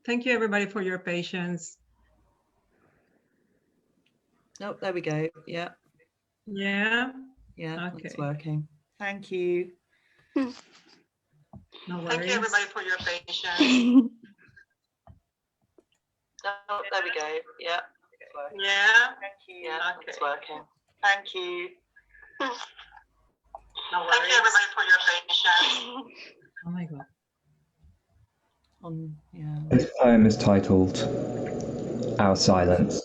Thank you, everybody, for your patience. Oh, there we go. Yeah. Yeah. Yeah, Okay. it's working. Thank you. No worries. Thank you, everybody, for your patience. Oh, there we go. Yeah. Yeah. Thank you. Yeah, Okay. it's working. Thank you. No worries. Thank you, everybody, for your patience. Oh my God. Yeah. This poem is titled Our Silence.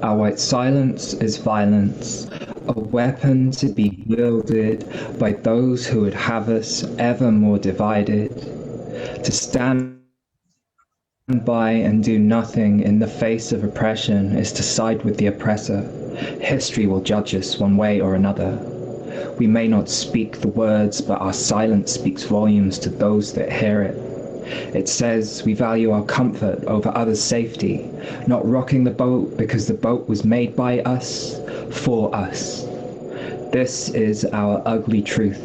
Our white silence is violence, a weapon to be wielded by those who would have us ever more divided. To stand by and do nothing in the face of oppression is to side with the oppressor. History will judge us one way or another. We may not speak the words, but our silence speaks volumes to those that hear it. It says we value our comfort over others' safety, not rocking the boat because the boat was made by us, for us. This is our ugly truth.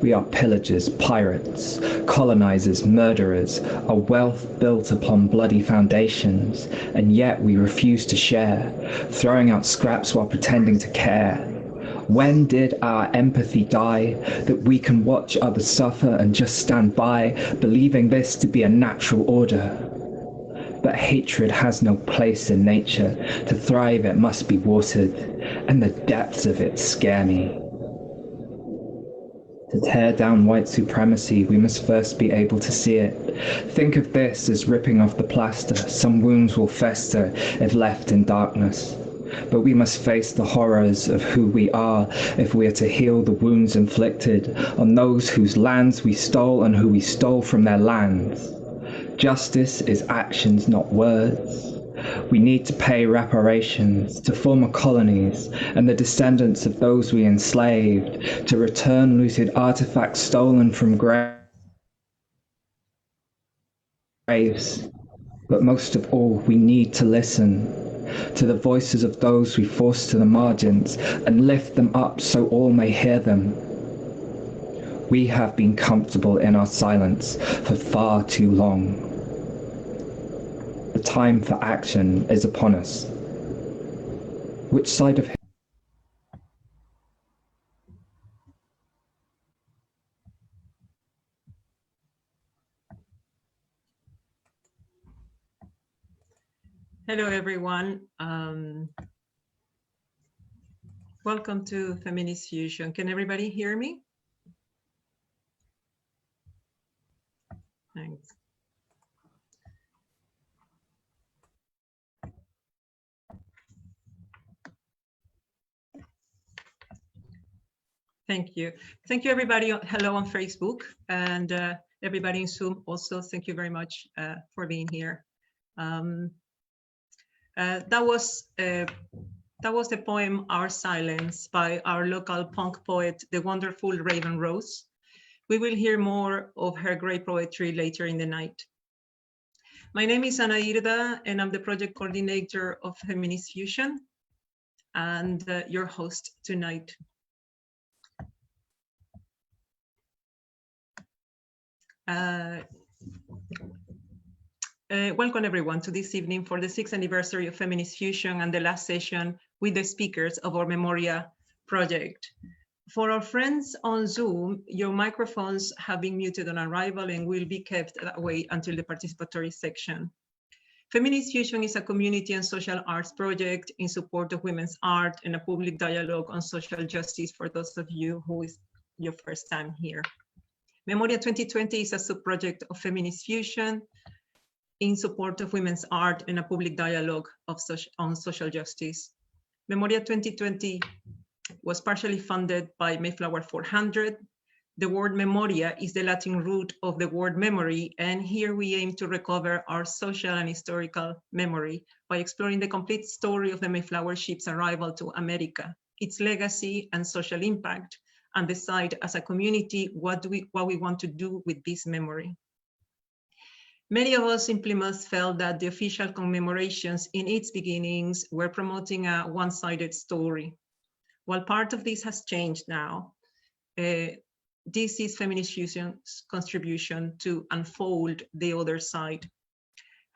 We are pillagers, pirates, colonizers, murderers, a wealth built upon bloody foundations, and yet we refuse to share, throwing out scraps while pretending to care. When did our empathy die, that we can watch others suffer and just stand by, believing this to be a natural order? But hatred has no place in nature. To thrive it must be watered, and the depths of it scare me. To tear down white supremacy, we must first be able to see it. Think of this as ripping off the plaster. Some wounds will fester if left in darkness. But we must face the horrors of who we are if we are to heal the wounds inflicted on those whose lands we stole and who we stole from their lands. Justice is actions, not words. We need to pay reparations to former colonies and the descendants of those we enslaved, to return looted artifacts stolen from graves. But most of all, we need to listen to the voices of those we force to the margins and lift them up so all may hear them. We have been comfortable in our silence for far too long. The time for action is upon us. Which side of Hello, everyone. Welcome to Feminist Fusion. Can everybody hear me? Thanks. Thank you. Thank you, everybody. Hello on Facebook, and everybody in Zoom also. Thank you very much for being here. That was the poem Our Silence by our local punk poet, the wonderful Raven Rose. We will hear more of her great poetry later in the night. My name is Ana Irda, and I'm the project coordinator of Feminist Fusion and your host tonight. Welcome everyone to this evening for the 6th anniversary of Feminist Fusion and the last session with the speakers of our MEMORIA project. For our friends on Zoom, your microphones have been muted on arrival and will be kept that way until the participatory section. Feminist Fusion is a community and social arts project in support of women's art and a public dialogue on social justice for those of you who is your first time here. MEMORIA 2020 is a sub-project of Feminist Fusion in support of women's art and a public dialogue on social justice. MEMORIA 2020 was partially funded by Mayflower 400. The word memoria is the Latin root of the word memory, and here we aim to recover our social and historical memory by exploring the complete story of the Mayflower ship's arrival to America, its legacy and social impact, and decide as a community what we want to do with this memory. Many of us in Plymouth felt that the official commemorations in its beginnings were promoting a one-sided story. While part of this has changed now, This is Feminist Fusion's contribution to unfold the other side.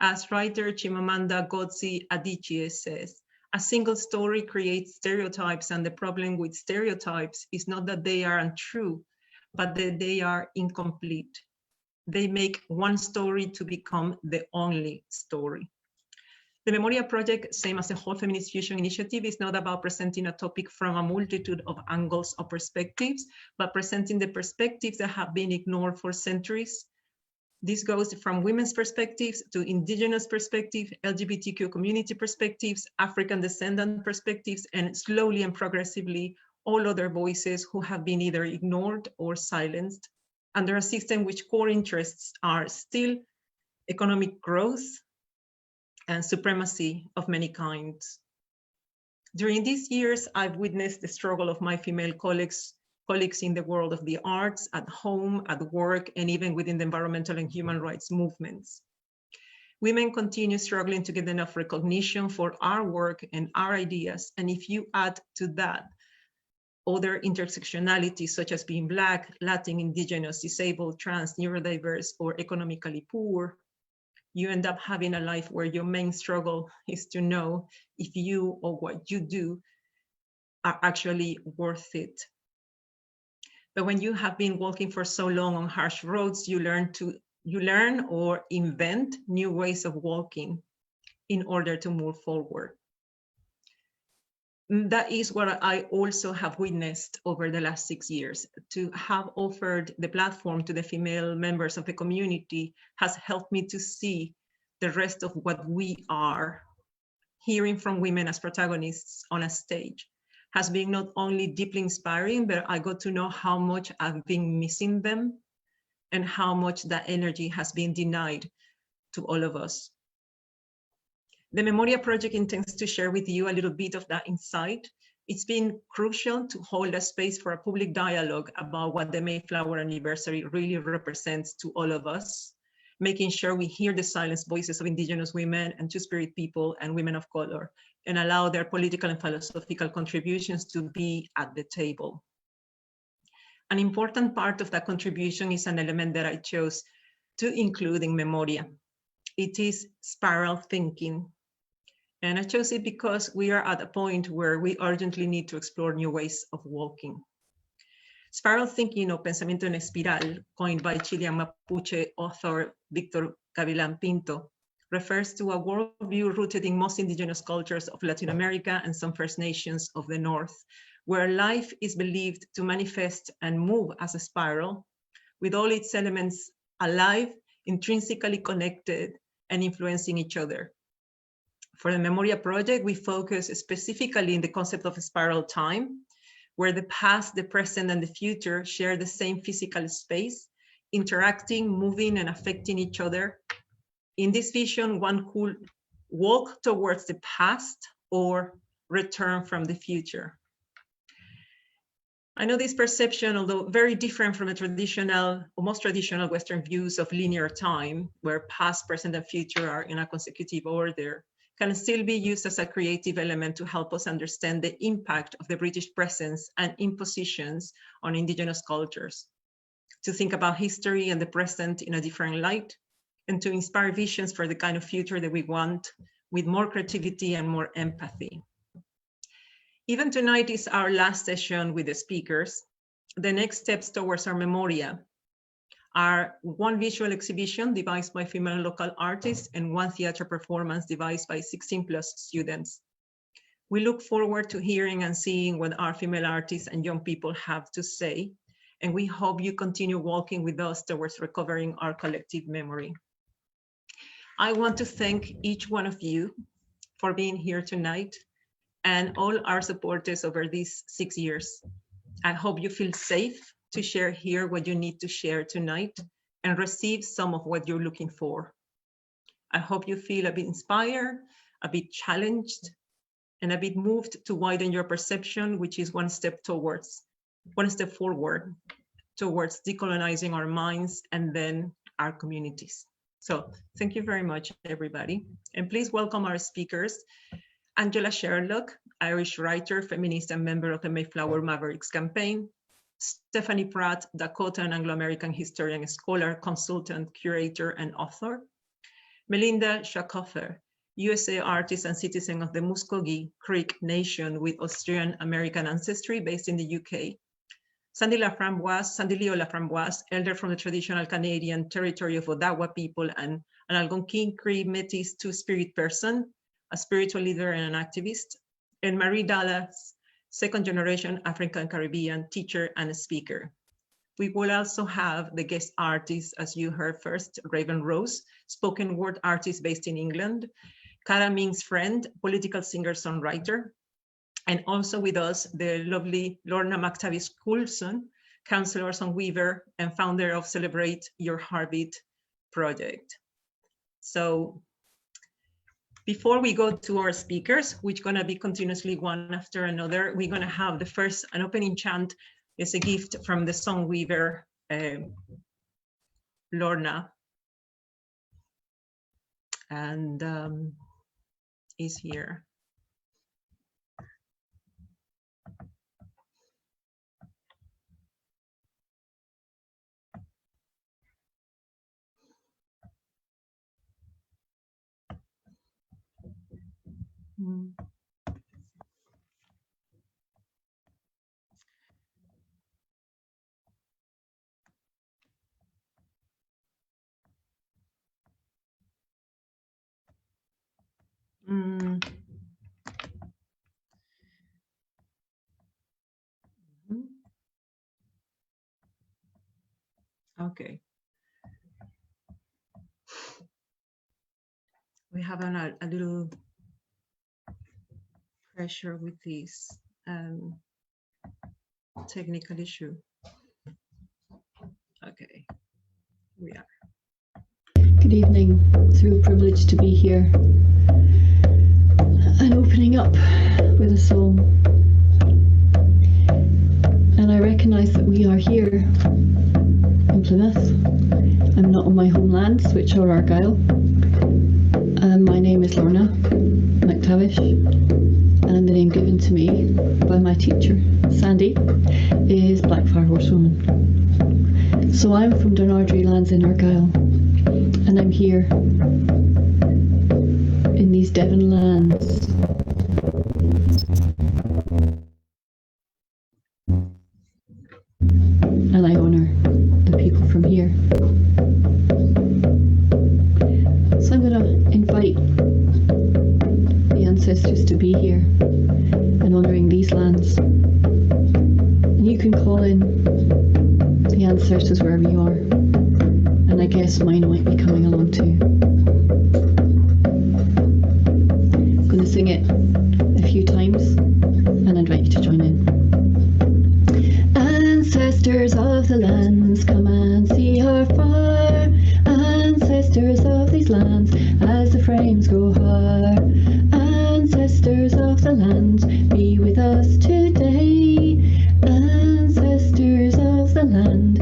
As writer Chimamanda Ngozi Adichie says, a single story creates stereotypes, and the problem with stereotypes is not that they are untrue, but that they are incomplete. They make one story to become the only story. The MEMORIA project, same as the whole Feminist Fusion initiative, is not about presenting a topic from a multitude of angles or perspectives, but presenting the perspectives that have been ignored for centuries. This goes from women's perspectives to Indigenous perspectives, LGBTQ community perspectives, African descendant perspectives, and slowly and progressively, all other voices who have been either ignored or silenced under a system which core interests are still economic growth and supremacy of many kinds. During these years, I've witnessed the struggle of my female colleagues in the world of the arts, at home, at work, and even within the environmental and human rights movements. Women continue struggling to get enough recognition for our work and our ideas. And if you add to that other intersectionalities such as being Black, Latin, Indigenous, disabled, trans, neurodiverse, or economically poor, you end up having a life where your main struggle is to know if you or what you do are actually worth it. But when you have been walking for so long on harsh roads, you learn or invent new ways of walking in order to move forward. That is what I also have witnessed over the last 6 years. To have offered the platform to the female members of the community has helped me to see the rest of what we are. Hearing from women as protagonists on a stage has been not only deeply inspiring, but I got to know how much I've been missing them and how much that energy has been denied to all of us. The MEMORIA project intends to share with you a little bit of that insight. It's been crucial to hold a space for a public dialogue about what the Mayflower anniversary really represents to all of us, making sure we hear the silenced voices of Indigenous women and Two-Spirit people and women of color, and allow their political and philosophical contributions to be at the table. An important part of that contribution is an element that I chose to include in MEMORIA. It is spiral thinking. And I chose it because we are at a point where we urgently need to explore new ways of walking. Spiral thinking, or pensamiento en espiral, coined by Chilean Mapuche author Victor Gavilan Pinto, refers to a worldview rooted in most indigenous cultures of Latin America and some First Nations of the North, where life is believed to manifest and move as a spiral, with all its elements alive, intrinsically connected, and influencing each other. For the MEMORIA project, we focus specifically in the concept of a spiral time, where the past, the present, and the future share the same physical space, interacting, moving, and affecting each other. In this vision, one could walk towards the past or return from the future. I know this perception, although very different from the traditional, or most traditional Western views of linear time, where past, present, and future are in a consecutive order, can still be used as a creative element to help us understand the impact of the British presence and impositions on Indigenous cultures, to think about history and the present in a different light, and to inspire visions for the kind of future that we want, with more creativity and more empathy. Even tonight is our last session with the speakers. The next steps towards our MEMORIA are one visual exhibition devised by female local artists and one theater performance devised by 16+ students. We look forward to hearing and seeing what our female artists and young people have to say, and we hope you continue walking with us towards recovering our collective memory. I want to thank each one of you for being here tonight and all our supporters over these 6 years. I hope you feel safe to share here what you need to share tonight and receive some of what you're looking for. I hope you feel a bit inspired, a bit challenged, and a bit moved to widen your perception, which is one step forward towards decolonizing our minds and then our communities. So thank you very much, everybody. And please welcome our speakers. Angela Sherlock, Irish writer, feminist, and member of the Mayflower Mavericks campaign. Stephanie Pratt, Dakota and Anglo-American historian, scholar, consultant, curator, and author. Melinda Schakoffer, USA artist and citizen of the Muskogee Creek Nation with Austrian-American ancestry based in the UK. Sandy Leo Laframboise, elder from the traditional Canadian territory of Odawa people and an Algonquin Cree Métis two-spirit person, a spiritual leader and an activist. And Marie Dallas, second-generation African-Caribbean teacher and speaker. We will also have the guest artist, as you heard first, Raven Rose, spoken word artist based in England, Cara Ming's friend, political singer-songwriter, and also with us, the lovely Lorna McTavish Coulson, counselor, songweaver, and founder of Celebrate Your Heartbeat project. So before we go to our speakers, which are gonna be continuously one after another, we're gonna have the first, an opening chant is a gift from the songweaver, Lorna. And is here. Okay. We have a little pressure with this technical issue. Okay, we are. Good evening. It's a real privilege to be here and opening up with a song. And I recognise that we are here in Plymouth. I'm not on my homelands, which are Argyll. My name is Lorna McTavish, and the name given to me by my teacher, Sandy, is Blackfire Horsewoman. So I'm from Dunardry lands in Argyll, and I'm here in these Devon lands. And I honour the people from here. So I'm going to invite the ancestors to be here and honouring these lands. And you can call in the ancestors wherever you are. And I guess mine might be coming along too. I'm going to sing it a few times and invite you to join in. Ancestors of the lands, come and see our fire. Ancestors of these lands, as the frames grow higher. Ancestors of the lands, be with us today. Ancestors of the land,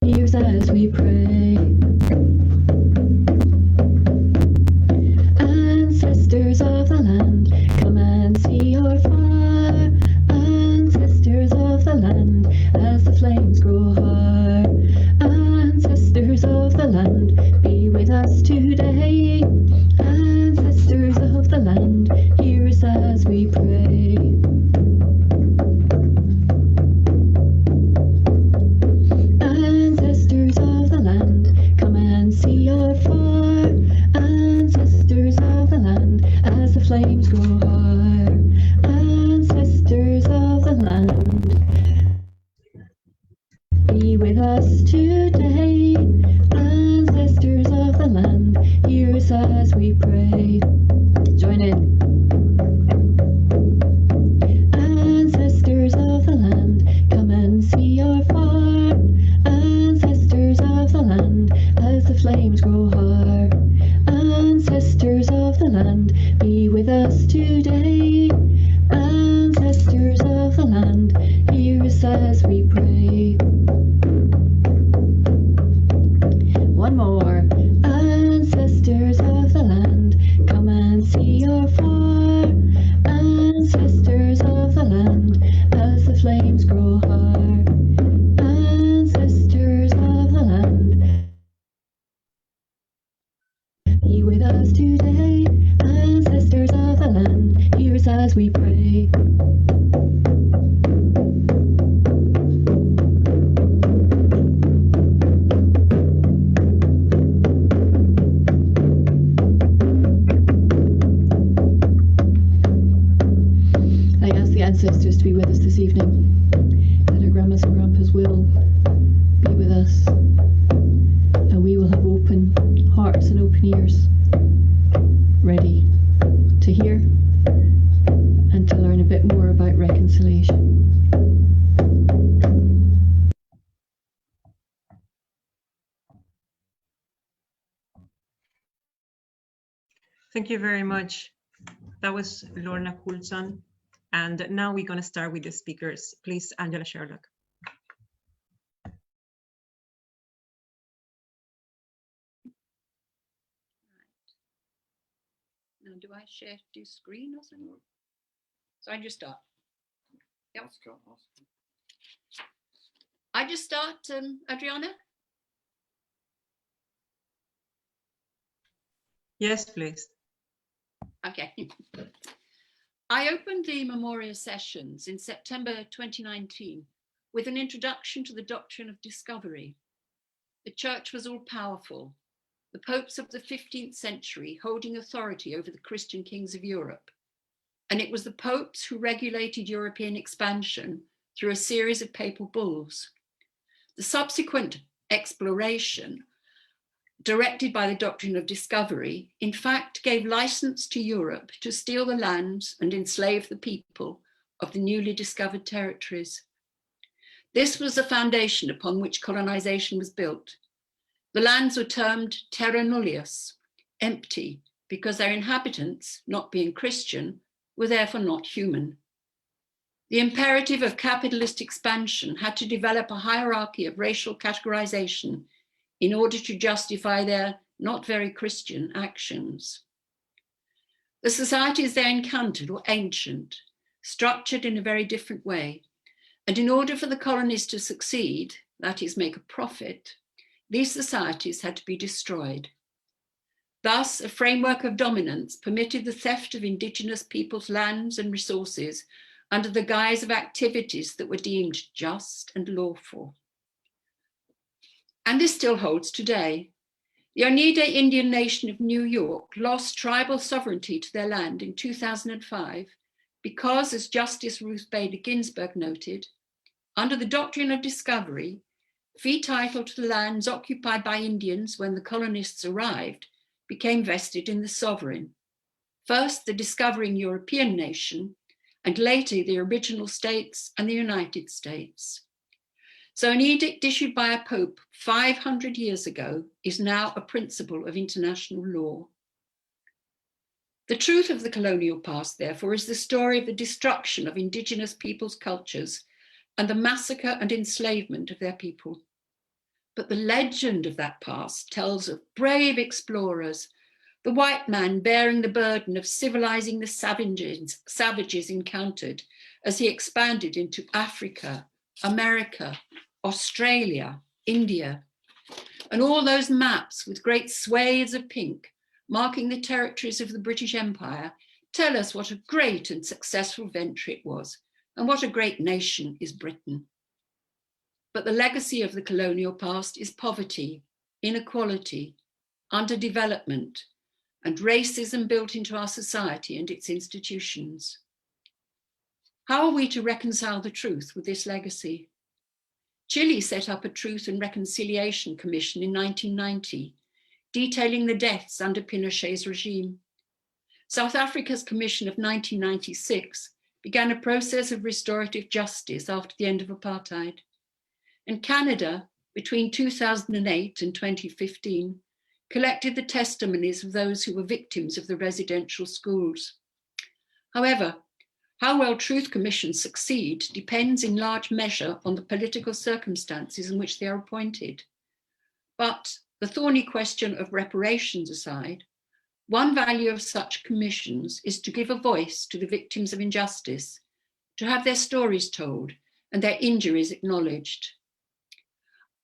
hear us as we pray. Ancestors of the land, come and see our fire. Ancestors of the land, as the flames grow higher. Ancestors of the land, pray. I ask the ancestors to be with us this evening, that our grandmas and grandpas will be with us, and we will have open hearts and open ears, ready to hear and to learn a bit more about reconciliation. Thank you very much. That was Lorna Coulson. And now we're going to start with the speakers. Please, Angela Sherlock. Now, do I do screen or something? So I just start. Yep. I just start, Adriana? Yes, please. Okay. I opened the MEMORIA sessions in September 2019 with an introduction to the doctrine of discovery. The church was all powerful, the popes of the 15th century holding authority over the Christian kings of Europe. And it was the popes who regulated European expansion through a series of papal bulls. The subsequent exploration, directed by the doctrine of discovery, in fact gave license to Europe to steal the lands and enslave the people of the newly discovered territories. This was the foundation upon which colonization was built. The lands were termed terra nullius, empty, because their inhabitants, not being Christian, were therefore not human. The imperative of capitalist expansion had to develop a hierarchy of racial categorization in order to justify their not very Christian actions. The societies they encountered were ancient, structured in a very different way, and in order for the colonists to succeed, that is, make a profit, these societies had to be destroyed. Thus, a framework of dominance permitted the theft of indigenous peoples' lands and resources under the guise of activities that were deemed just and lawful. And this still holds today. The Oneida Indian Nation of New York lost tribal sovereignty to their land in 2005 because, as Justice Ruth Bader Ginsburg noted, under the doctrine of discovery, fee title to the lands occupied by Indians when the colonists arrived became vested in the sovereign. First, the discovering European nation, and later the original states and the United States. So an edict issued by a pope 500 years ago is now a principle of international law. The truth of the colonial past, therefore, is the story of the destruction of indigenous peoples' cultures and the massacre and enslavement of their people. But the legend of that past tells of brave explorers, the white man bearing the burden of civilizing the savages encountered as he expanded into Africa, America, Australia, India, and all those maps with great swathes of pink marking the territories of the British Empire tell us what a great and successful venture it was, and what a great nation is Britain. But the legacy of the colonial past is poverty, inequality, underdevelopment, and racism built into our society and its institutions. How are we to reconcile the truth with this legacy? Chile set up a Truth and Reconciliation Commission in 1990, detailing the deaths under Pinochet's regime. South Africa's Commission of 1996 began a process of restorative justice after the end of apartheid. And Canada, between 2008 and 2015, collected the testimonies of those who were victims of the residential schools. However, how well truth commissions succeed depends in large measure on the political circumstances in which they are appointed. But the thorny question of reparations aside, one value of such commissions is to give a voice to the victims of injustice, to have their stories told and their injuries acknowledged.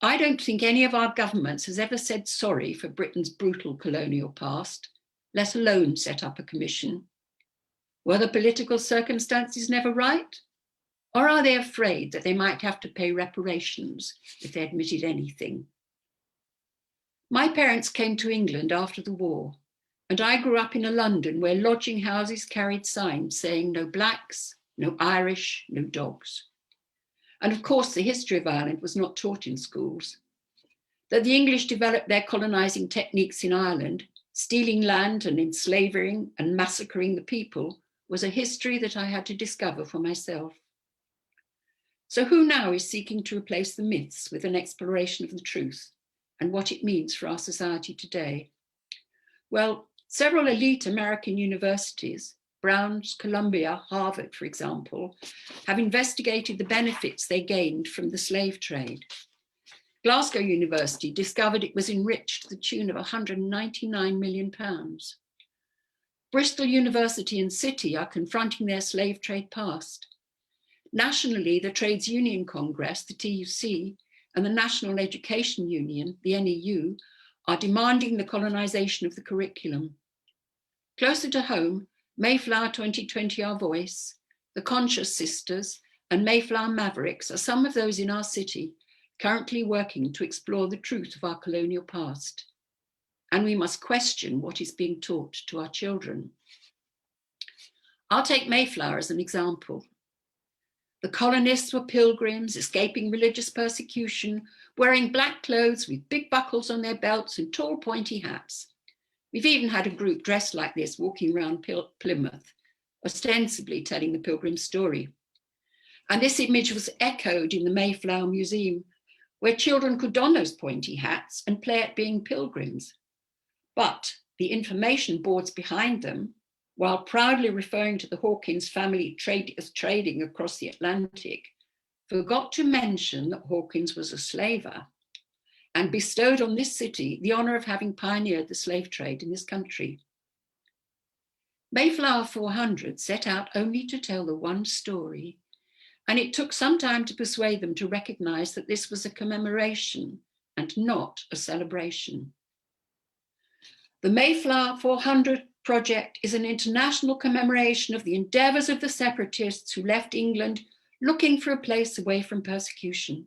I don't think any of our governments has ever said sorry for Britain's brutal colonial past, let alone set up a commission. Were the political circumstances never right? Or are they afraid that they might have to pay reparations if they admitted anything? My parents came to England after the war, and I grew up in a London where lodging houses carried signs saying no blacks, no Irish, no dogs. And of course, the history of Ireland was not taught in schools. That the English developed their colonising techniques in Ireland, stealing land and enslaving and massacring the people, was a history that I had to discover for myself. So who now is seeking to replace the myths with an exploration of the truth and what it means for our society today? Well, several elite American universities, Brown's, Columbia, Harvard, for example, have investigated the benefits they gained from the slave trade. Glasgow University discovered it was enriched to the tune of £199 million. Bristol University and City are confronting their slave trade past. Nationally, the Trades Union Congress, the TUC, and the National Education Union, the NEU, are demanding the colonisation of the curriculum. Closer to home, Mayflower 2020 Our Voice, the Conscious Sisters, and Mayflower Mavericks are some of those in our city currently working to explore the truth of our colonial past. And we must question what is being taught to our children. I'll take Mayflower as an example. The colonists were pilgrims escaping religious persecution, wearing black clothes with big buckles on their belts and tall pointy hats. We've even had a group dressed like this walking around Plymouth, ostensibly telling the pilgrim story. And this image was echoed in the Mayflower Museum, where children could don those pointy hats and play at being pilgrims. But the information boards behind them, while proudly referring to the Hawkins family as trading across the Atlantic, forgot to mention that Hawkins was a slaver and bestowed on this city the honour of having pioneered the slave trade in this country. Mayflower 400 set out only to tell the one story, and it took some time to persuade them to recognise that this was a commemoration and not a celebration. The Mayflower 400 project is an international commemoration of the endeavours of the separatists who left England looking for a place away from persecution.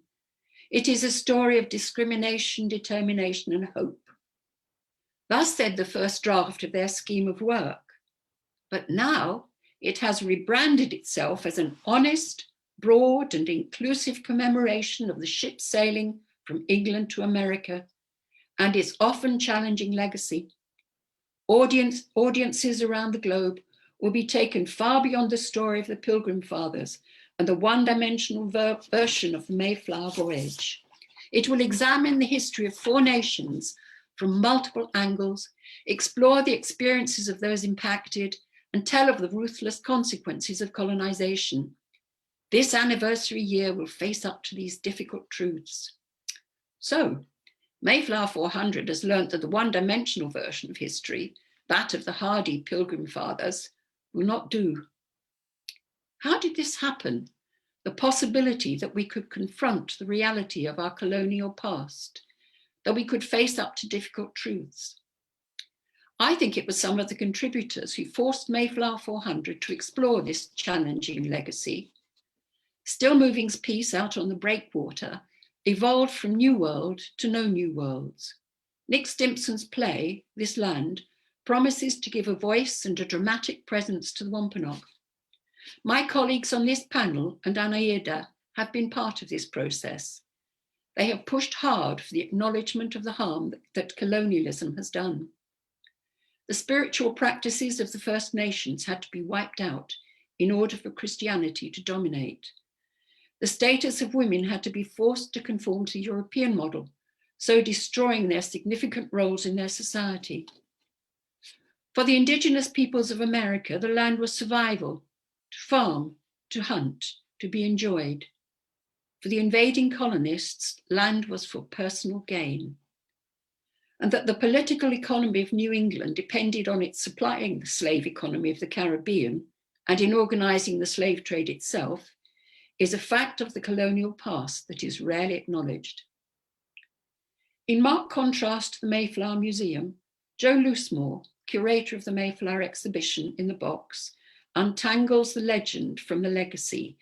It is a story of discrimination, determination, and hope. Thus said the first draft of their scheme of work. But now it has rebranded itself as an honest, broad, and inclusive commemoration of the ship sailing from England to America and its often challenging legacy. Audiences around the globe will be taken far beyond the story of the Pilgrim Fathers and the one-dimensional version of the Mayflower voyage. It will examine the history of 4 nations from multiple angles, explore the experiences of those impacted, and tell of the ruthless consequences of colonisation. This anniversary year will face up to these difficult truths. So, Mayflower 400 has learnt that the one-dimensional version of history, that of the hardy Pilgrim Fathers, will not do. How did this happen? The possibility that we could confront the reality of our colonial past, that we could face up to difficult truths. I think it was some of the contributors who forced Mayflower 400 to explore this challenging legacy. Still Moving's piece Out on the Breakwater evolved from New World to No New Worlds. Nick Stimpson's play, This Land, promises to give a voice and a dramatic presence to the Wampanoag. My colleagues on this panel and Anaida have been part of this process. They have pushed hard for the acknowledgement of the harm that colonialism has done. The spiritual practices of the First Nations had to be wiped out in order for Christianity to dominate. The status of women had to be forced to conform to the European model, so destroying their significant roles in their society. For the Indigenous peoples of America, the land was survival, to farm, to hunt, to be enjoyed. For the invading colonists, land was for personal gain. And that the political economy of New England depended on its supplying the slave economy of the Caribbean and in organising the slave trade itself is a fact of the colonial past that is rarely acknowledged. In marked contrast to the Mayflower Museum, Joe Loosemore, curator of the Mayflower exhibition in the box, untangles the legend from the legacy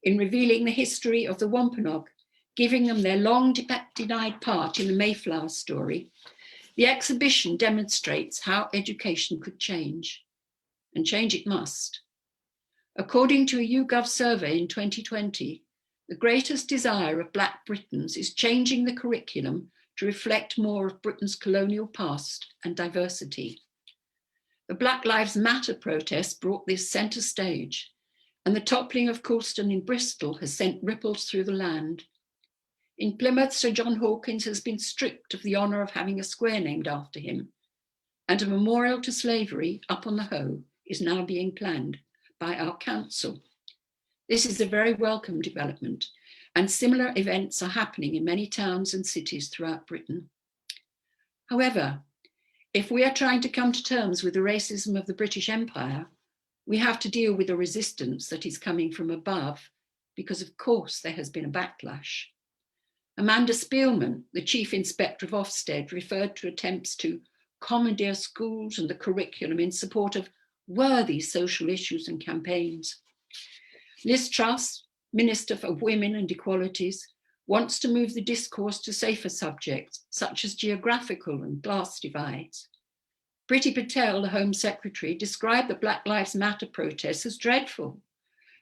in revealing the history of the Wampanoag, giving them their long denied part in the Mayflower story, the exhibition demonstrates how education could change, and change it must. According to a YouGov survey in 2020, the greatest desire of Black Britons is changing the curriculum to reflect more of Britain's colonial past and diversity. The Black Lives Matter protest brought this centre stage, and the toppling of Colston in Bristol has sent ripples through the land. In Plymouth, Sir John Hawkins has been stripped of the honour of having a square named after him, and a memorial to slavery up on the Hoe is now being planned by our council. This is a very welcome development, and similar events are happening in many towns and cities throughout Britain. However, if we are trying to come to terms with the racism of the British Empire, we have to deal with a resistance that is coming from above, because of course there has been a backlash. Amanda Spielman, the Chief Inspector of Ofsted, referred to attempts to commandeer schools and the curriculum in support of worthy social issues and campaigns. Liz Truss, Minister for Women and Equalities, wants to move the discourse to safer subjects, such as geographical and class divides. Priti Patel, the Home Secretary, described the Black Lives Matter protests as dreadful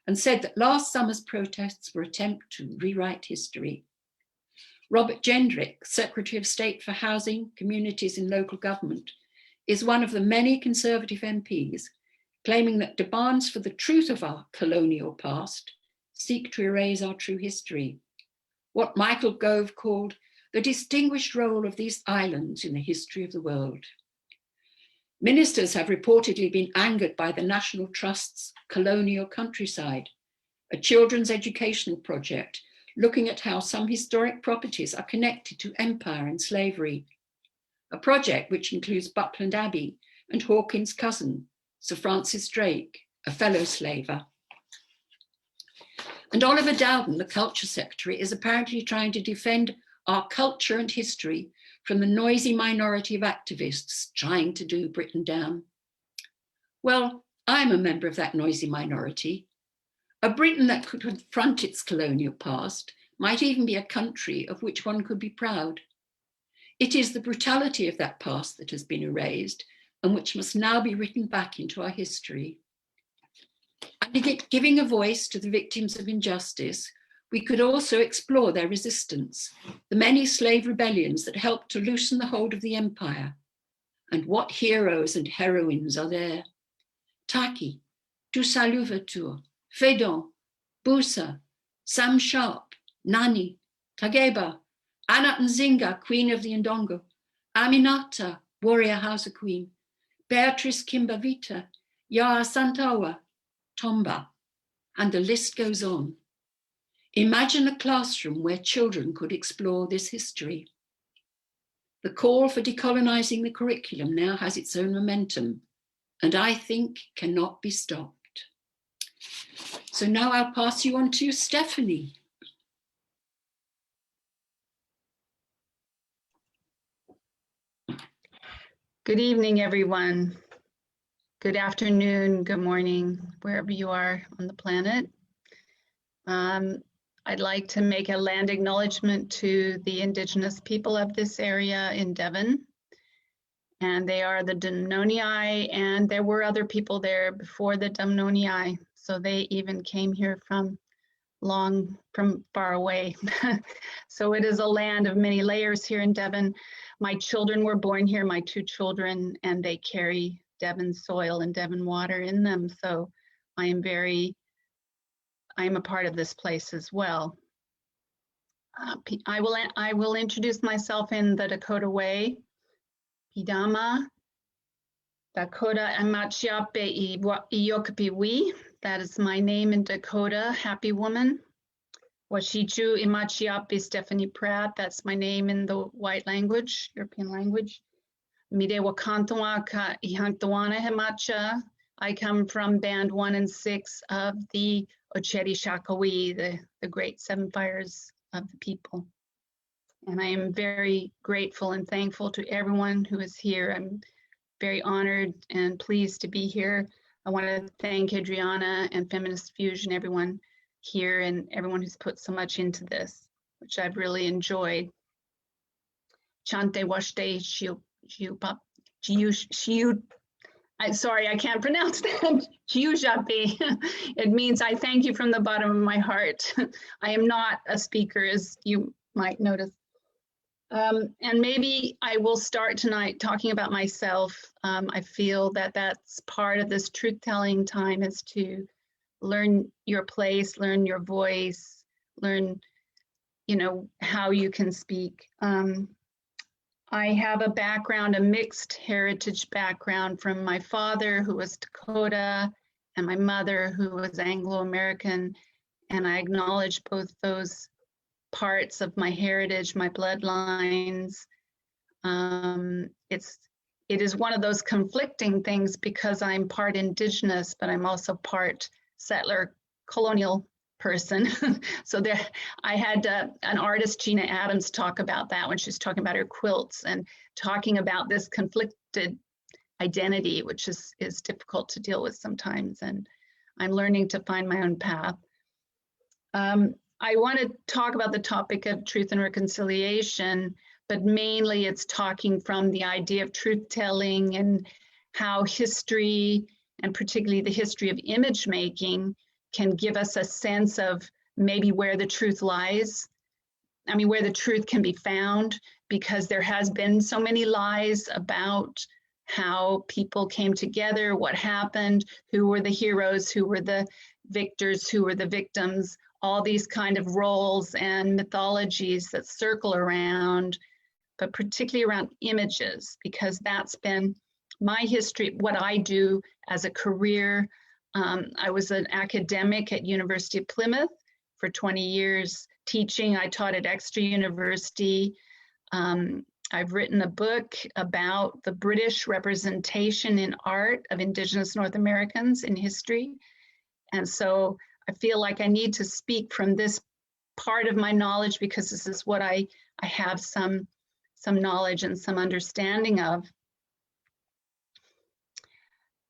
and said that last summer's protests were an attempt to rewrite history. Robert Gendrick, Secretary of State for Housing, Communities and Local Government, is one of the many Conservative MPs claiming that demands for the truth of our colonial past seek to erase our true history, what Michael Gove called the distinguished role of these islands in the history of the world. Ministers have reportedly been angered by the National Trust's Colonial Countryside, a children's educational project looking at how some historic properties are connected to empire and slavery, a project which includes Buckland Abbey and Hawkins' cousin, Sir Francis Drake, a fellow slaver. And Oliver Dowden, the Culture Secretary, is apparently trying to defend our culture and history from the noisy minority of activists trying to do Britain down. Well, I'm a member of that noisy minority. A Britain that could confront its colonial past might even be a country of which one could be proud. It is the brutality of that past that has been erased and which must now be written back into our history. And giving a voice to the victims of injustice, we could also explore their resistance, the many slave rebellions that helped to loosen the hold of the empire. And what heroes and heroines are there? Taki, Toussaint Louverture, Fédon, Boussa, Sam Sharp, Nani, Tageba, Anna Nzinga, Queen of the Ndongo, Aminata, Warrior Hausa Queen, Beatrice Kimbavita, Yaa Santawa, Tomba, and the list goes on. Imagine a classroom where children could explore this history. The call for decolonizing the curriculum now has its own momentum, and I think cannot be stopped. So now I'll pass you on to Stephanie. Good evening, everyone. Good afternoon, good morning, wherever you are on the planet. I'd like to make a land acknowledgement to the Indigenous people of this area in Devon. And they are the Dumnonii, and there were other people there before the Dumnonii. So they even came here from far away. So it is a land of many layers here in Devon. My children were born here, my 2 children, and they carry Devon soil and Devon water in them. So I am a part of this place as well. I will introduce myself in the Dakota way. Pidama, Dakota Amachiape Iyokapiwi. That is my name in Dakota, happy woman. Washichu Imachiape Stephanie Pratt. That's my name in the white language, European language. Mide Wakantawa Ka Ihantwana Hemacha. I come from band 1 and 6 of the Ocheri Shakawi, the great 7 fires of the people. And I am very grateful and thankful to everyone who is here. I'm very honored and pleased to be here. I want to thank Adriana and Feminist Fusion, everyone here, and everyone who's put so much into this, which I've really enjoyed. Chante washte shiu. I'm sorry, I can't pronounce that. It means I thank you from the bottom of my heart. I am not a speaker, as you might notice. And maybe I will start tonight talking about myself. I feel that that's part of this truth-telling time, is to learn your place, learn your voice, learn, you know, how you can speak. I have a background, a mixed heritage background, from my father, who was Dakota, and my mother, who was Anglo-American, and I acknowledge both those parts of my heritage, my bloodlines. It is one of those conflicting things, because I'm part Indigenous, but I'm also part settler colonial person. So there, I had an artist, Gina Adams, talk about that when she was talking about her quilts, and talking about this conflicted identity, which is difficult to deal with sometimes. And I'm learning to find my own path. I want to talk about the topic of truth and reconciliation, but mainly it's talking from the idea of truth-telling and how history, and particularly the history of image making, can give us a sense of maybe where the truth lies. I mean, where the truth can be found, because there has been so many lies about how people came together, what happened, who were the heroes, who were the victors, who were the victims, all these kind of roles and mythologies that circle around, but particularly around images, because that's been my history, what I do as a career. I was an academic at University of Plymouth for 20 years teaching. I taught at Exeter University. I've written a book about the British representation in art of Indigenous North Americans in history. And so I feel like I need to speak from this part of my knowledge, because this is what I have some knowledge and some understanding of.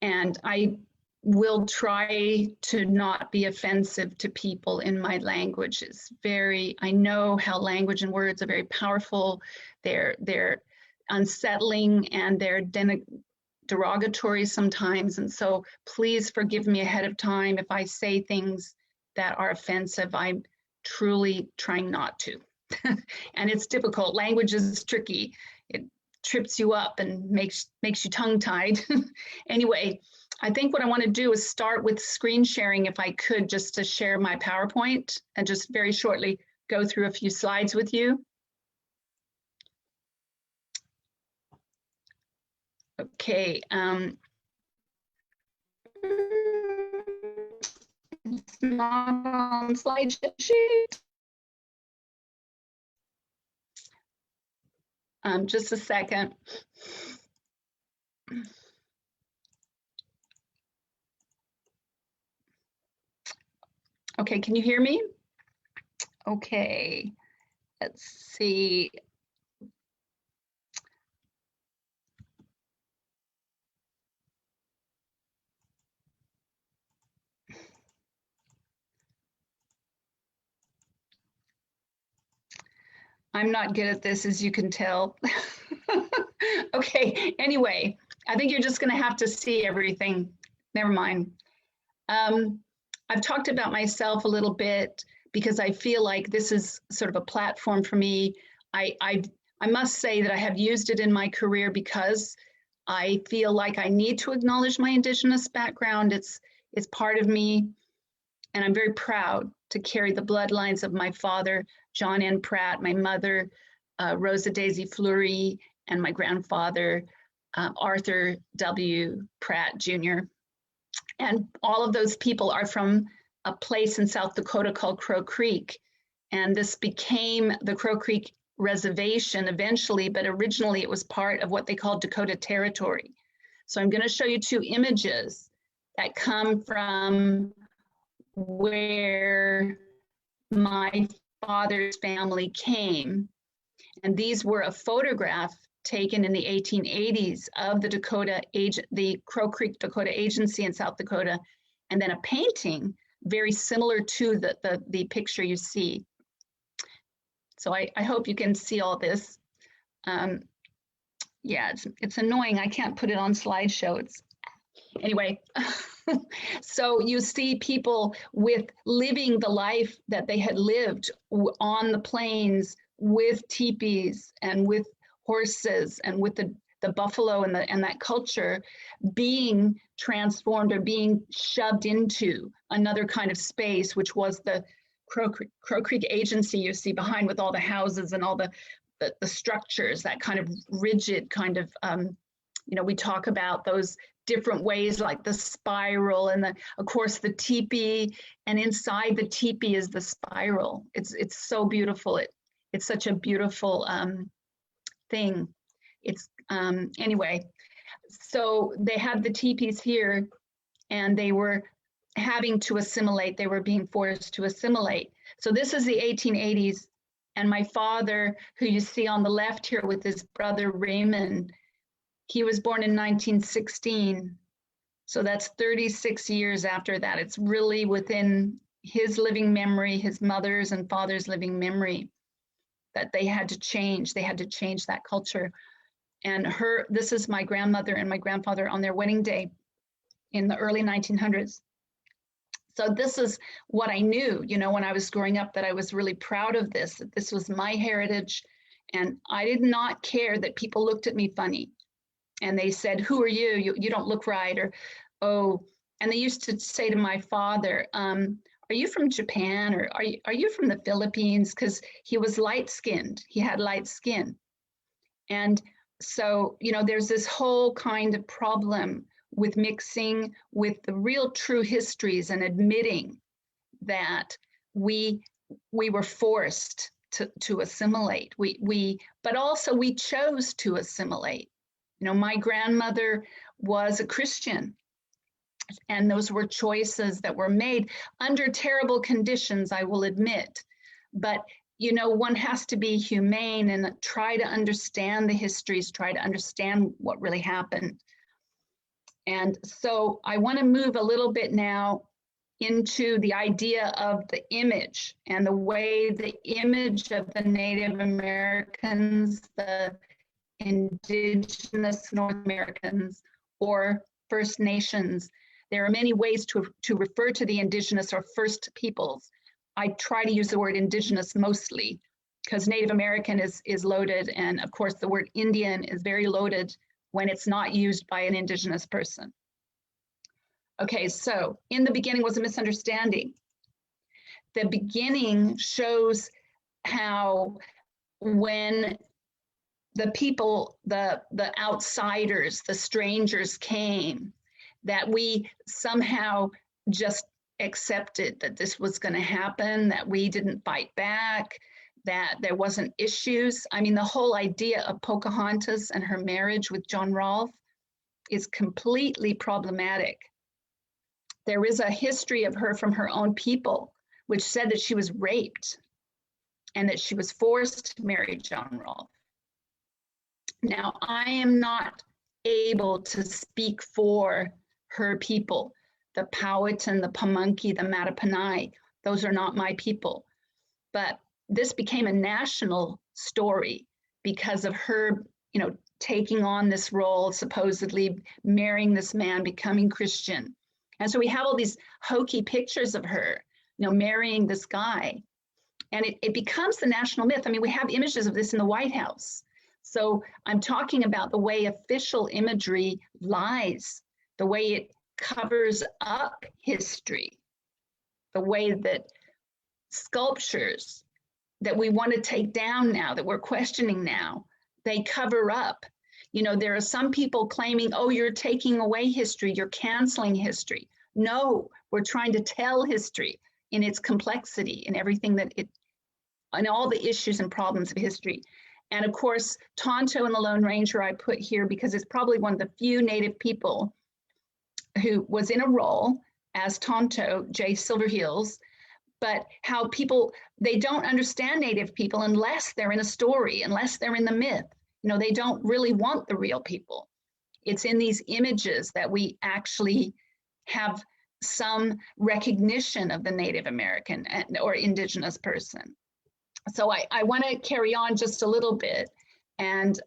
And I will try to not be offensive to people in my language. I know how language and words are very powerful. They're unsettling, and they're derogatory sometimes. And so please forgive me ahead of time if I say things that are offensive. I'm truly trying not to. And it's difficult. Language is tricky. It trips you up and makes you tongue-tied. Anyway, I think what I want to do is start with screen sharing, if I could, just to share my PowerPoint and just very shortly go through a few slides with you. Okay. It's not on slide sheet. Just a second. Okay, can you hear me? Okay, let's see. I'm not good at this, as you can tell. Okay, anyway, I think you're just gonna have to see everything. Never mind. I've talked about myself a little bit because I feel like this is sort of a platform for me. I must say that I have used it in my career because I feel like I need to acknowledge my Indigenous background. It's part of me, and I'm very proud to carry the bloodlines of my father, John N. Pratt, my mother, Rosa Daisy Fleury, and my grandfather, Arthur W. Pratt Jr. And all of those people are from a place in South Dakota called Crow Creek. And this became the Crow Creek Reservation eventually, but originally it was part of what they called Dakota Territory. So I'm going to show you two images that come from where my father's family came. And these were a photograph taken in the 1880s of the Crow Creek Dakota Agency in South Dakota, and then a painting very similar to the picture you see. So I hope you can see all this. Yeah, it's annoying. I can't put it on slideshow. Anyway, so you see people living the life that they had lived on the plains with teepees and with horses and with the buffalo and that culture being transformed or being shoved into another kind of space, which was the Crow Creek Agency you see behind, with all the houses and all the structures, that kind of rigid kind of, we talk about those different ways, like the spiral and of course the teepee, and inside the teepee is the spiral. It's so beautiful. It's such a beautiful thing. It's anyway, so they had the teepees here, and they were having to assimilate. They were being forced to assimilate. So this is the 1880s, and my father, who you see on the left here with his brother Raymond, he was born in 1916. So that's 36 years after that. It's really within his living memory, his mother's and father's living memory, that they had to change. They had to change that culture. And this is my grandmother and my grandfather on their wedding day in the early 1900s. So this is what I knew, when I was growing up, that I was really proud of this, that this was my heritage. And I did not care that people looked at me funny. And they said, "Who are you? You don't look right," or, "Oh," and they used to say to my father, "Are you from Japan, or are you from the Philippines?" Because he was light-skinned. He had light skin. And so, there's this whole kind of problem with mixing with the real true histories and admitting that we were forced to assimilate. But also we chose to assimilate. My grandmother was a Christian, and those were choices that were made under terrible conditions, I will admit. But, one has to be humane and try to understand the histories, try to understand what really happened. And so I want to move a little bit now into the idea of the image and the way the image of the Native Americans, the Indigenous North Americans, or First Nations. There are many ways to refer to the Indigenous or First Peoples. I try to use the word Indigenous mostly because Native American is loaded, and of course the word Indian is very loaded when it's not used by an Indigenous person. Okay, so in the beginning was a misunderstanding. The beginning shows how when the people, the outsiders, the strangers came, that we somehow just accepted that this was going to happen, that we didn't fight back, that there wasn't issues. I mean, the whole idea of Pocahontas and her marriage with John Rolfe is completely problematic. There is a history of her from her own people, which said that she was raped and that she was forced to marry John Rolfe. Now, I am not able to speak for her people, the Powhatan, the Pamunkey, the Mattaponi. Those are not my people. But this became a national story because of her, taking on this role, supposedly marrying this man, becoming Christian. And so we have all these hokey pictures of her, marrying this guy. And it becomes the national myth. I mean, we have images of this in the White House. So I'm talking about the way official imagery lies, the way it covers up history, the way that sculptures that we want to take down now, that we're questioning now, they cover up. There are some people claiming, "Oh, you're taking away history, you're canceling history." No, we're trying to tell history in its complexity, in everything and all the issues and problems of history. And of course, Tonto and the Lone Ranger I put here because it's probably one of the few Native people who was in a role as Tonto, Jay Silverheels, but how people, they don't understand Native people unless they're in a story, unless they're in the myth. They don't really want the real people. It's in these images that we actually have some recognition of the Native American or Indigenous person. So I want to carry on just a little bit, and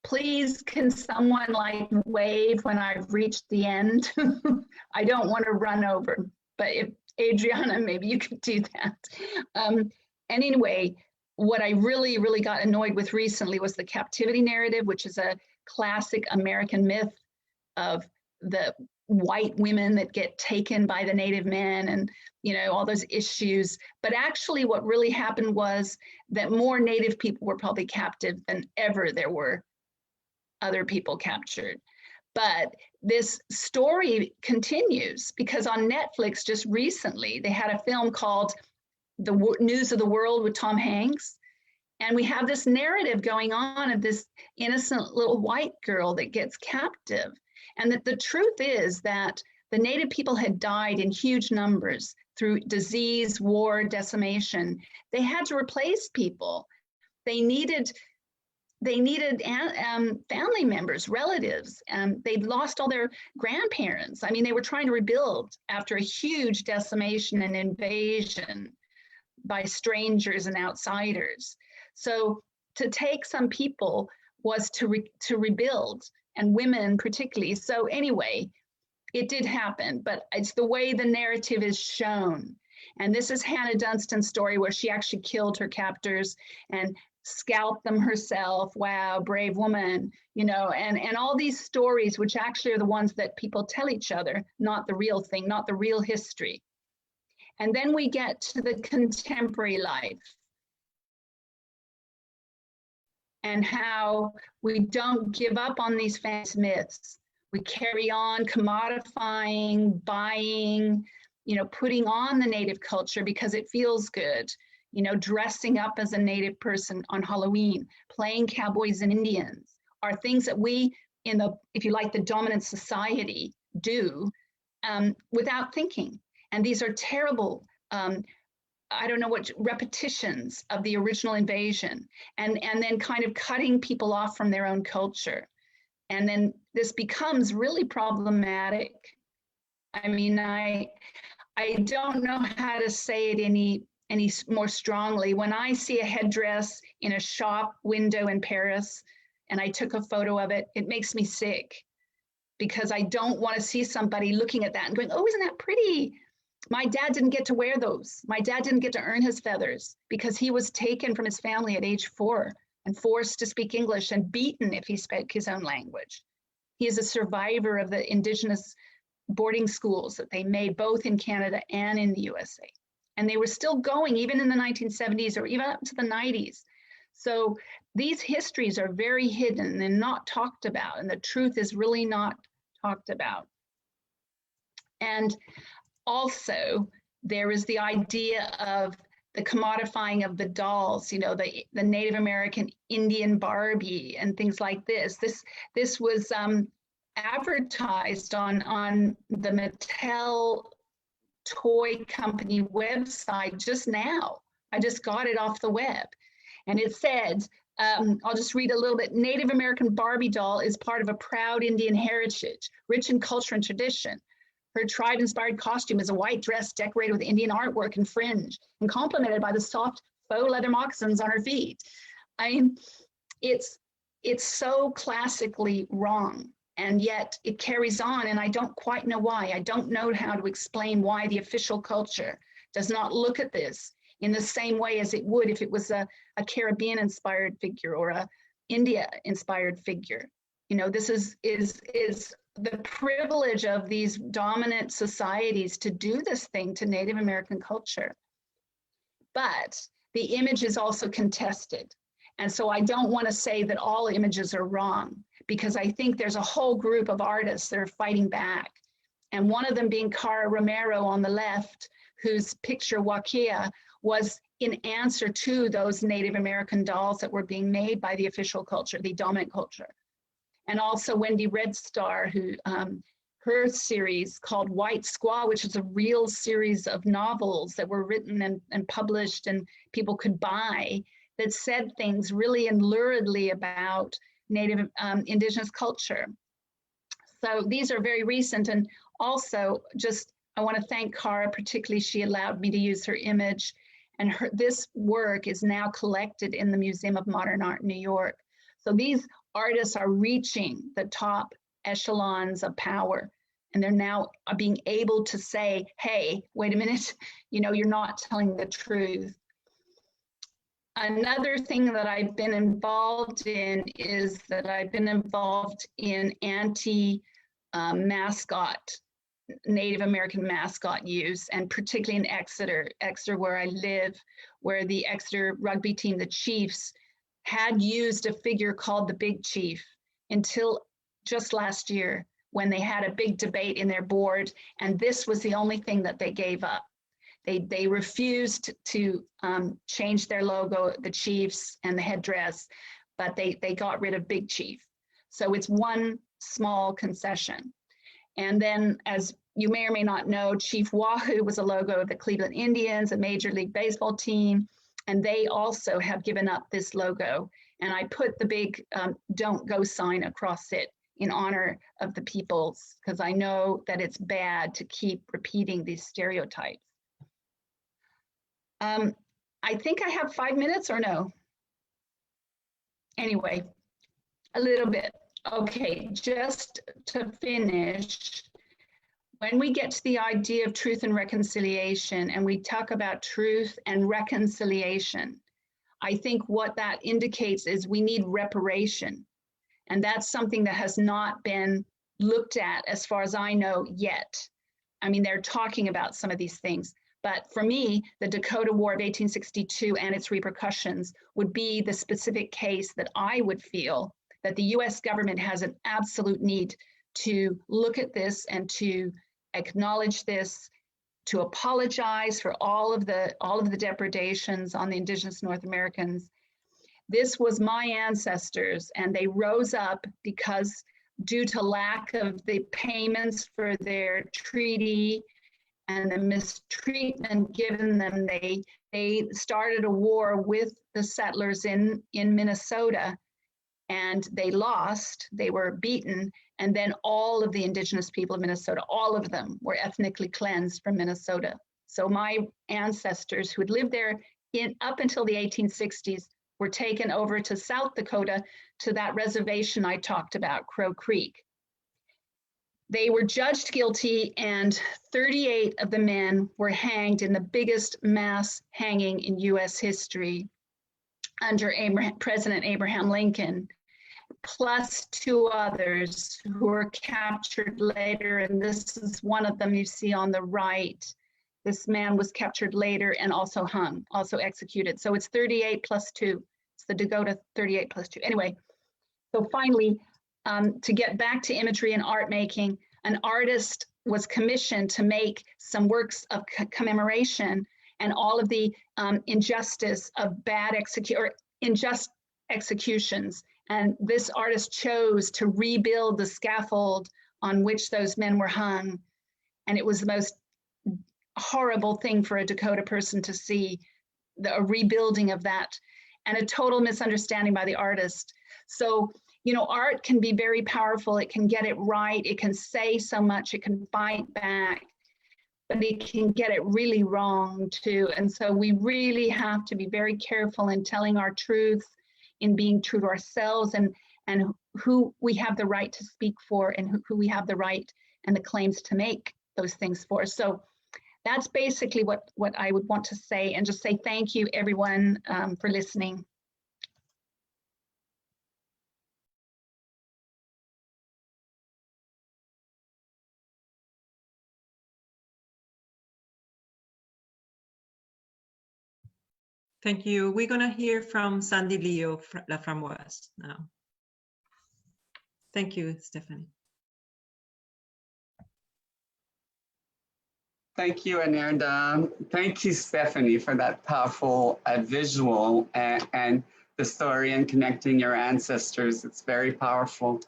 please, can someone like wave when I've reached the end? I don't want to run over, but if Adriana, maybe you could do that. And anyway, what I really, really got annoyed with recently was the Captivity Narrative, which is a classic American myth of the white women that get taken by the Native men and, all those issues. But actually what really happened was that more Native people were probably captive than ever there were other people captured. But this story continues because on Netflix just recently, they had a film called The News of the World with Tom Hanks. And we have this narrative going on of this innocent little white girl that gets captive. And that the truth is that the Native people had died in huge numbers through disease, war, decimation. They had to replace people. They needed family members, relatives. They'd lost all their grandparents. I mean, they were trying to rebuild after a huge decimation and invasion by strangers and outsiders. So to take some people was to rebuild, and women particularly. So anyway, it did happen, but it's the way the narrative is shown. And this is Hannah Dunstan's story where she actually killed her captors and scalped them herself. Wow, brave woman, and all these stories, which actually are the ones that people tell each other, not the real thing, not the real history. And then we get to the contemporary life and how we don't give up on these fantasy myths. We carry on commodifying, buying, putting on the Native culture because it feels good, dressing up as a Native person on Halloween, playing cowboys and Indians are things that we if you like, the dominant society do without thinking. And these are terrible, repetitions of the original invasion and then kind of cutting people off from their own culture. And then this becomes really problematic. I mean, I don't know how to say it any more strongly. When I see a headdress in a shop window in Paris and I took a photo of it, it makes me sick because I don't want to see somebody looking at that and going, oh, isn't that pretty? My dad didn't get to wear those. My dad didn't get to earn his feathers because he was taken from his family at age 4 and forced to speak English and beaten if he spoke his own language. He is a survivor of the Indigenous boarding schools that they made both in Canada and in the USA. And they were still going even in the 1970s or even up to the 90s. So these histories are very hidden and not talked about, and the truth is really not talked about. And also, there is the idea of the commodifying of the dolls, the Native American Indian Barbie and things like this. This was advertised on the Mattel toy company website just now. I just got it off the web. And it said, I'll just read a little bit. Native American Barbie doll is part of a proud Indian heritage, rich in culture and tradition. Her tribe-inspired costume is a white dress decorated with Indian artwork and fringe and complemented by the soft faux leather moccasins on her feet. I mean, it's so classically wrong, and yet it carries on, and I don't quite know why. I don't know how to explain why the official culture does not look at this in the same way as it would if it was a Caribbean-inspired figure or a India-inspired figure. This is the privilege of these dominant societies to do this thing to Native American culture. But the image is also contested. And so I don't want to say that all images are wrong, because I think there's a whole group of artists that are fighting back. And one of them being Cara Romero on the left, whose picture Wakia was in answer to those Native American dolls that were being made by the official culture, the dominant culture. And also Wendy Red Star, who her series called White Squaw, which is a real series of novels that were written and published and people could buy. that said things really luridly about Native Indigenous culture. So these are very recent, and also just I want to thank Cara, particularly she allowed me to use her image, and this work is now collected in the Museum of Modern Art in New York. So these artists are reaching the top echelons of power, and they're now being able to say, hey, wait a minute, you know, you're not telling the truth. Another thing that I've been involved in is that I've been involved in anti-mascot, Native American mascot use, and particularly in Exeter where I live, where the Exeter rugby team, the Chiefs, had used a figure called the Big Chief until just last year when they had a big debate in their board, and this was the only thing that they gave up. They refused to change their logo, the Chiefs and the headdress, but they got rid of Big Chief. So it's one small concession. And then, as you may or may not know, Chief Wahoo was a logo of the Cleveland Indians, a Major League Baseball team, and they also have given up this logo. And I put the big don't go sign across it in honor of the peoples, because I know that it's bad to keep repeating these stereotypes. I think I have 5 minutes or no? Anyway, a little bit. Okay, just to finish, when we get to the idea of truth and reconciliation, and we talk about truth and reconciliation, I think what that indicates is we need reparation. And that's something that has not been looked at, as far as I know, yet. I mean, they're talking about some of these things. But for me, the Dakota War of 1862 and its repercussions would be the specific case that I would feel that the US government has an absolute need to look at this and to acknowledge this, to apologize for all of the depredations on the Indigenous North Americans. This was my ancestors, and they rose up because due to lack of the payments for their treaty and the mistreatment given them, they started a war with the settlers in Minnesota, and they lost, they were beaten, and then all of the Indigenous people of Minnesota, all of them were ethnically cleansed from Minnesota. So my ancestors who had lived there up until the 1860s were taken over to South Dakota to that reservation I talked about, Crow Creek. They were judged guilty, and 38 of the men were hanged in the biggest mass hanging in US history under President Abraham Lincoln, plus 2 others who were captured later. And this is one of them you see on the right. This man was captured later and also hung, also executed. So it's 38 plus 2. It's the Dakota 38 plus 2. Anyway, so finally, to get back to imagery and art making, an artist was commissioned to make some works of commemoration and all of the injustice of unjust executions. And this artist chose to rebuild the scaffold on which those men were hung. And it was the most horrible thing for a Dakota person to see, a rebuilding of that, and a total misunderstanding by the artist. So, you know, art can be very powerful. It can get it right. It can say so much. It can fight back, but it can get it really wrong too. And so we really have to be very careful in telling our truth, in being true to ourselves, and who we have the right to speak for, and who we have the right and the claims to make those things for. So that's basically what I would want to say, and just say thank you everyone for listening. Thank you. We're going to hear from Sandy Leo La Framboise now. Thank you, Stephanie. Thank you, Anerda. Thank you, Stephanie, for that powerful visual and the story and connecting your ancestors. It's very powerful.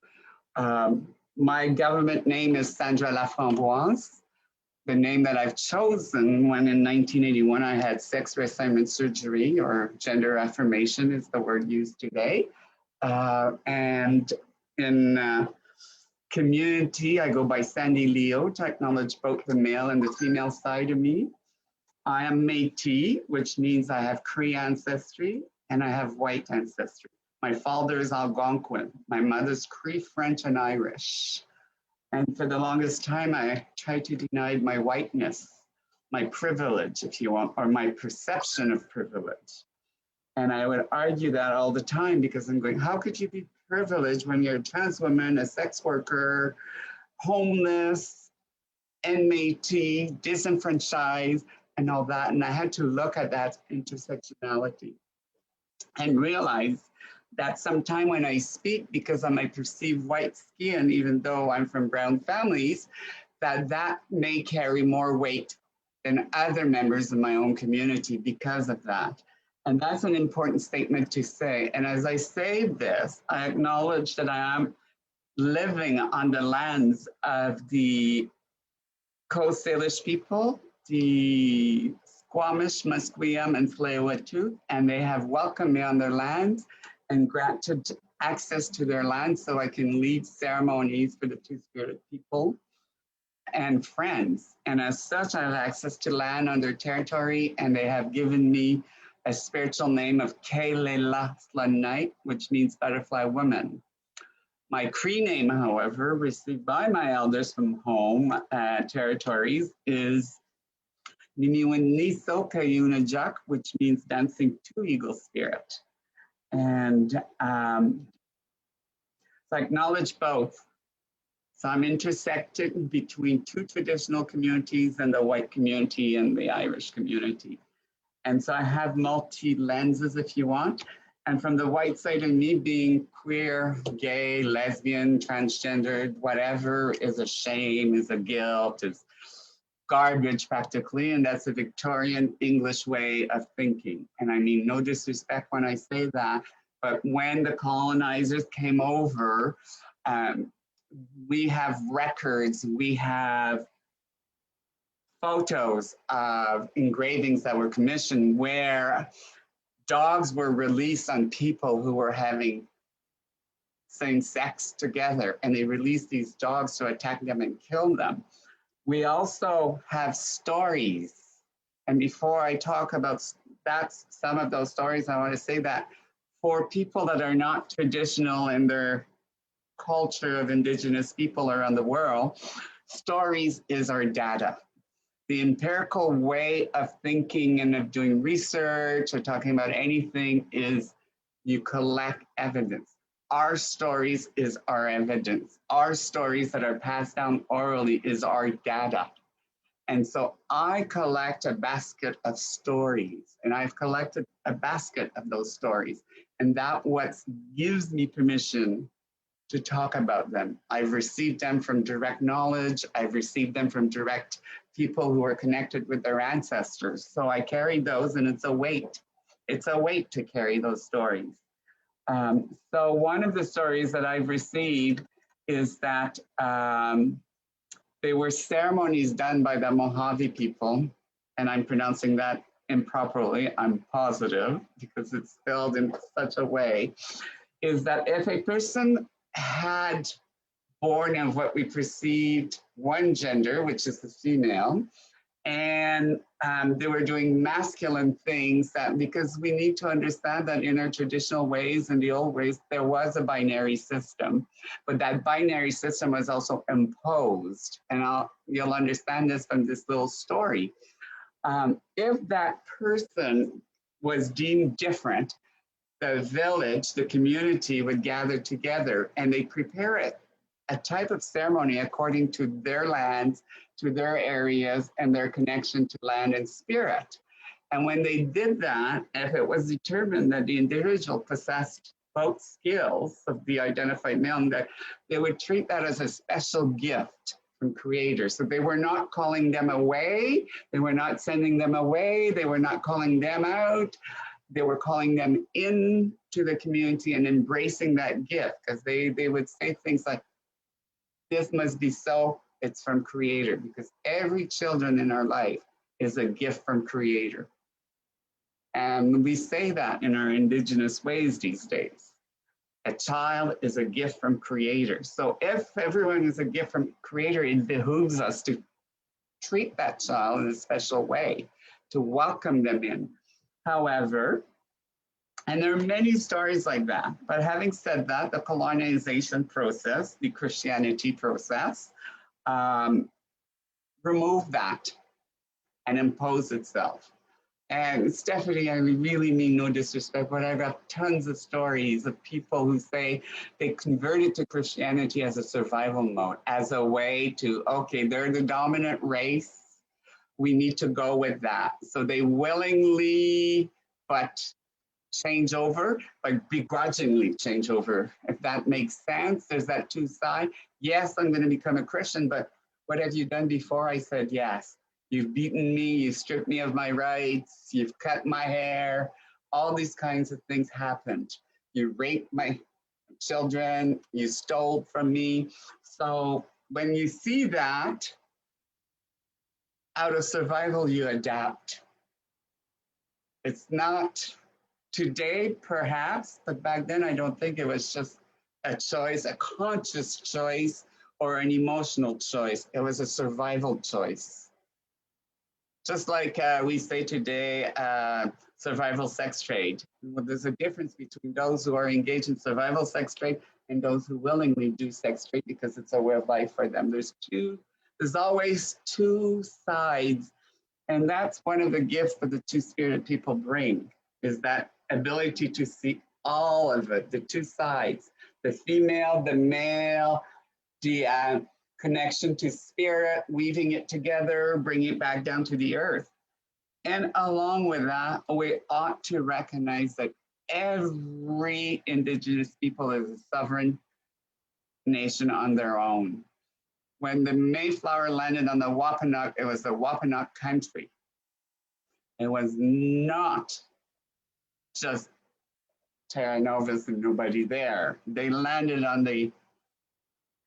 My government name is Sandra La Framboise. the name that I've chosen when in 1981 I had sex reassignment surgery, or gender affirmation is the word used today. And in community, I go by Sandy Leo to acknowledge both the male and the female side of me. I am Métis, which means I have Cree ancestry and I have white ancestry. My father is Algonquin. My mother's Cree, French, and Irish. And for the longest time, I tried to deny my whiteness, my privilege, if you want, or my perception of privilege. And I would argue that all the time because I'm going, how could you be privileged when you're a trans woman, a sex worker, homeless, Métis, disenfranchised, and all that? And I had to look at that intersectionality and realize that sometime when I speak, because of my perceived white skin, even though I'm from brown families, that may carry more weight than other members of my own community because of that. And that's an important statement to say. And as I say this, I acknowledge that I am living on the lands of the Coast Salish people, the Squamish, Musqueam, and Tsleil-Waututh, and they have welcomed me on their lands and granted access to their land so I can lead ceremonies for the Two-Spirit people and friends. And as such, I have access to land on their territory, and they have given me a spiritual name of Kelela Slunite, which means butterfly woman. My Cree name, however, received by my elders from home territories is Nimiwiniso Kayunajak, which means dancing two eagle spirit. And so I acknowledge both. So I'm intersected between two traditional communities and the white community and the Irish community. And so I have multi-lenses, if you want. And from the white side of me, being queer, gay, lesbian, transgendered, whatever is a shame, is a guilt, is garbage practically, and that's a Victorian English way of thinking. And I mean no disrespect when I say that, but when the colonizers came over, we have records, we have photos of engravings that were commissioned where dogs were released on people who were having same sex together, and they released these dogs to attack them and kill them. We also have stories. And before I talk about some of those stories, I want to say that for people that are not traditional in their culture of Indigenous people around the world, stories is our data. The empirical way of thinking and of doing research or talking about anything is you collect evidence. Our stories is our evidence. Our stories that are passed down orally is our data. And so I collect a basket of stories, and I've collected a basket of those stories. And that what gives me permission to talk about them. I've received them from direct knowledge. I've received them from direct people who are connected with their ancestors. So I carry those, and it's a weight. It's a weight to carry those stories. So one of the stories that I've received is that there were ceremonies done by the Mojave people, and I'm pronouncing that improperly, I'm positive, because it's spelled in such a way, is that if a person had born of what we perceived one gender, which is the female, and they were doing masculine things, that because we need to understand that in our traditional ways and the old ways, there was a binary system, but that binary system was also imposed. And you'll understand this from this little story. If that person was deemed different, the village, the community would gather together and they prepare a type of ceremony according to their lands, to their areas, and their connection to land and spirit. And when they did that, if it was determined that the individual possessed both skills of the identified male, that they would treat that as a special gift from Creator. So they were not calling them away, they were not sending them away, they were not calling them out. They were calling them into the community and embracing that gift, because they would say things like, this must be so It's from Creator, because every children in our life is a gift from Creator. And we say that in our Indigenous ways these days. A child is a gift from Creator. So if everyone is a gift from Creator, it behooves us to treat that child in a special way, to welcome them in. However, and there are many stories like that, but having said that, the colonization process, the Christianity process, removed that and imposed itself. And Stephanie, I really mean no disrespect, but I've got tons of stories of people who say they converted to Christianity as a survival mode, as a way to, okay, they're the dominant race, we need to go with that. So they willingly, but change over, but begrudgingly change over, if that makes sense. There's that two sides. Yes, I'm going to become a Christian, but what have you done before I said yes? You've beaten me, you've stripped me of my rights, you've cut my hair, all these kinds of things happened. You raped my children, you stole from me. So when you see that, out of survival, you adapt. It's not today, perhaps, but back then I don't think it was just a choice, a conscious choice or an emotional choice. It was a survival choice. Just like we say today, survival sex trade. Well, there's a difference between those who are engaged in survival sex trade and those who willingly do sex trade because it's a way of life for them. There's always two sides. And that's one of the gifts that the two-spirited people bring, is that ability to see all of it, the two sides, the female, the male, the connection to spirit, weaving it together, bringing it back down to the earth. And along with that, we ought to recognize that every Indigenous people is a sovereign nation on their own. When the Mayflower landed on the Wampanoag, it was the Wampanoag country. It was not just Terra Novas and nobody there. They landed on the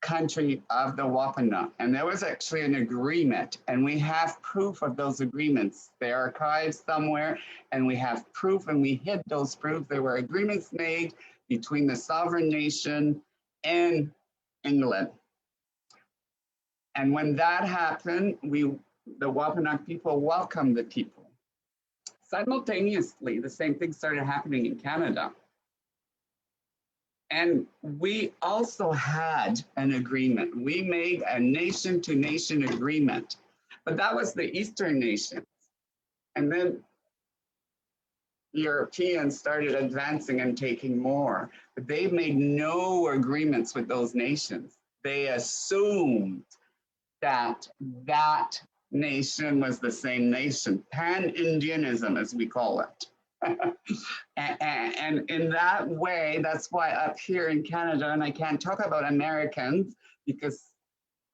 country of the Wampanoag, and there was actually an agreement, and we have proof of those agreements. They're archived somewhere, and we have proof, and we hid those proofs. There were agreements made between the sovereign nation and England. And when that happened, the Wampanoag people welcomed the people. Simultaneously, the same thing started happening in Canada. And we also had an agreement. We made a nation-to-nation agreement, but that was the Eastern nations. And then Europeans started advancing and taking more, but they made no agreements with those nations. They assumed that that nation was the same nation, pan-Indianism as we call it. And in that way, that's why up here in Canada, and I can't talk about Americans because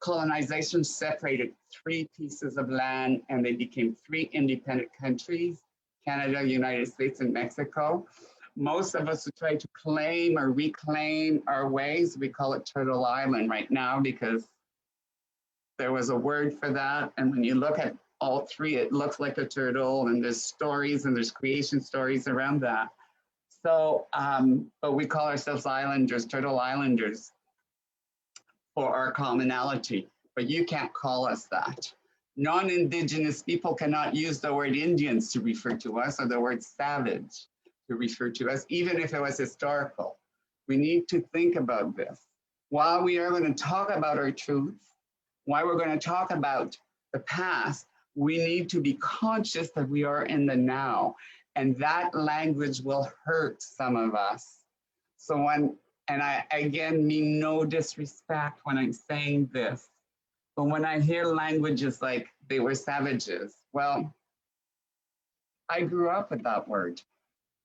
colonization separated 3 pieces of land and they became 3 independent countries, Canada, United States, and Mexico. Most of us who try to claim or reclaim our ways, we call it Turtle Island right now because there was a word for that. And when you look at all 3, it looks like a turtle, and there's stories and there's creation stories around that. So, but we call ourselves Islanders, Turtle Islanders, for our commonality, but you can't call us that. Non-Indigenous people cannot use the word Indians to refer to us or the word savage to refer to us, even if it was historical. We need to think about this. While we are going to talk about our truth, while we're going to talk about the past, we need to be conscious that we are in the now, and that language will hurt some of us. So and I again mean no disrespect when I'm saying this, but when I hear languages like they were savages, well, I grew up with that word.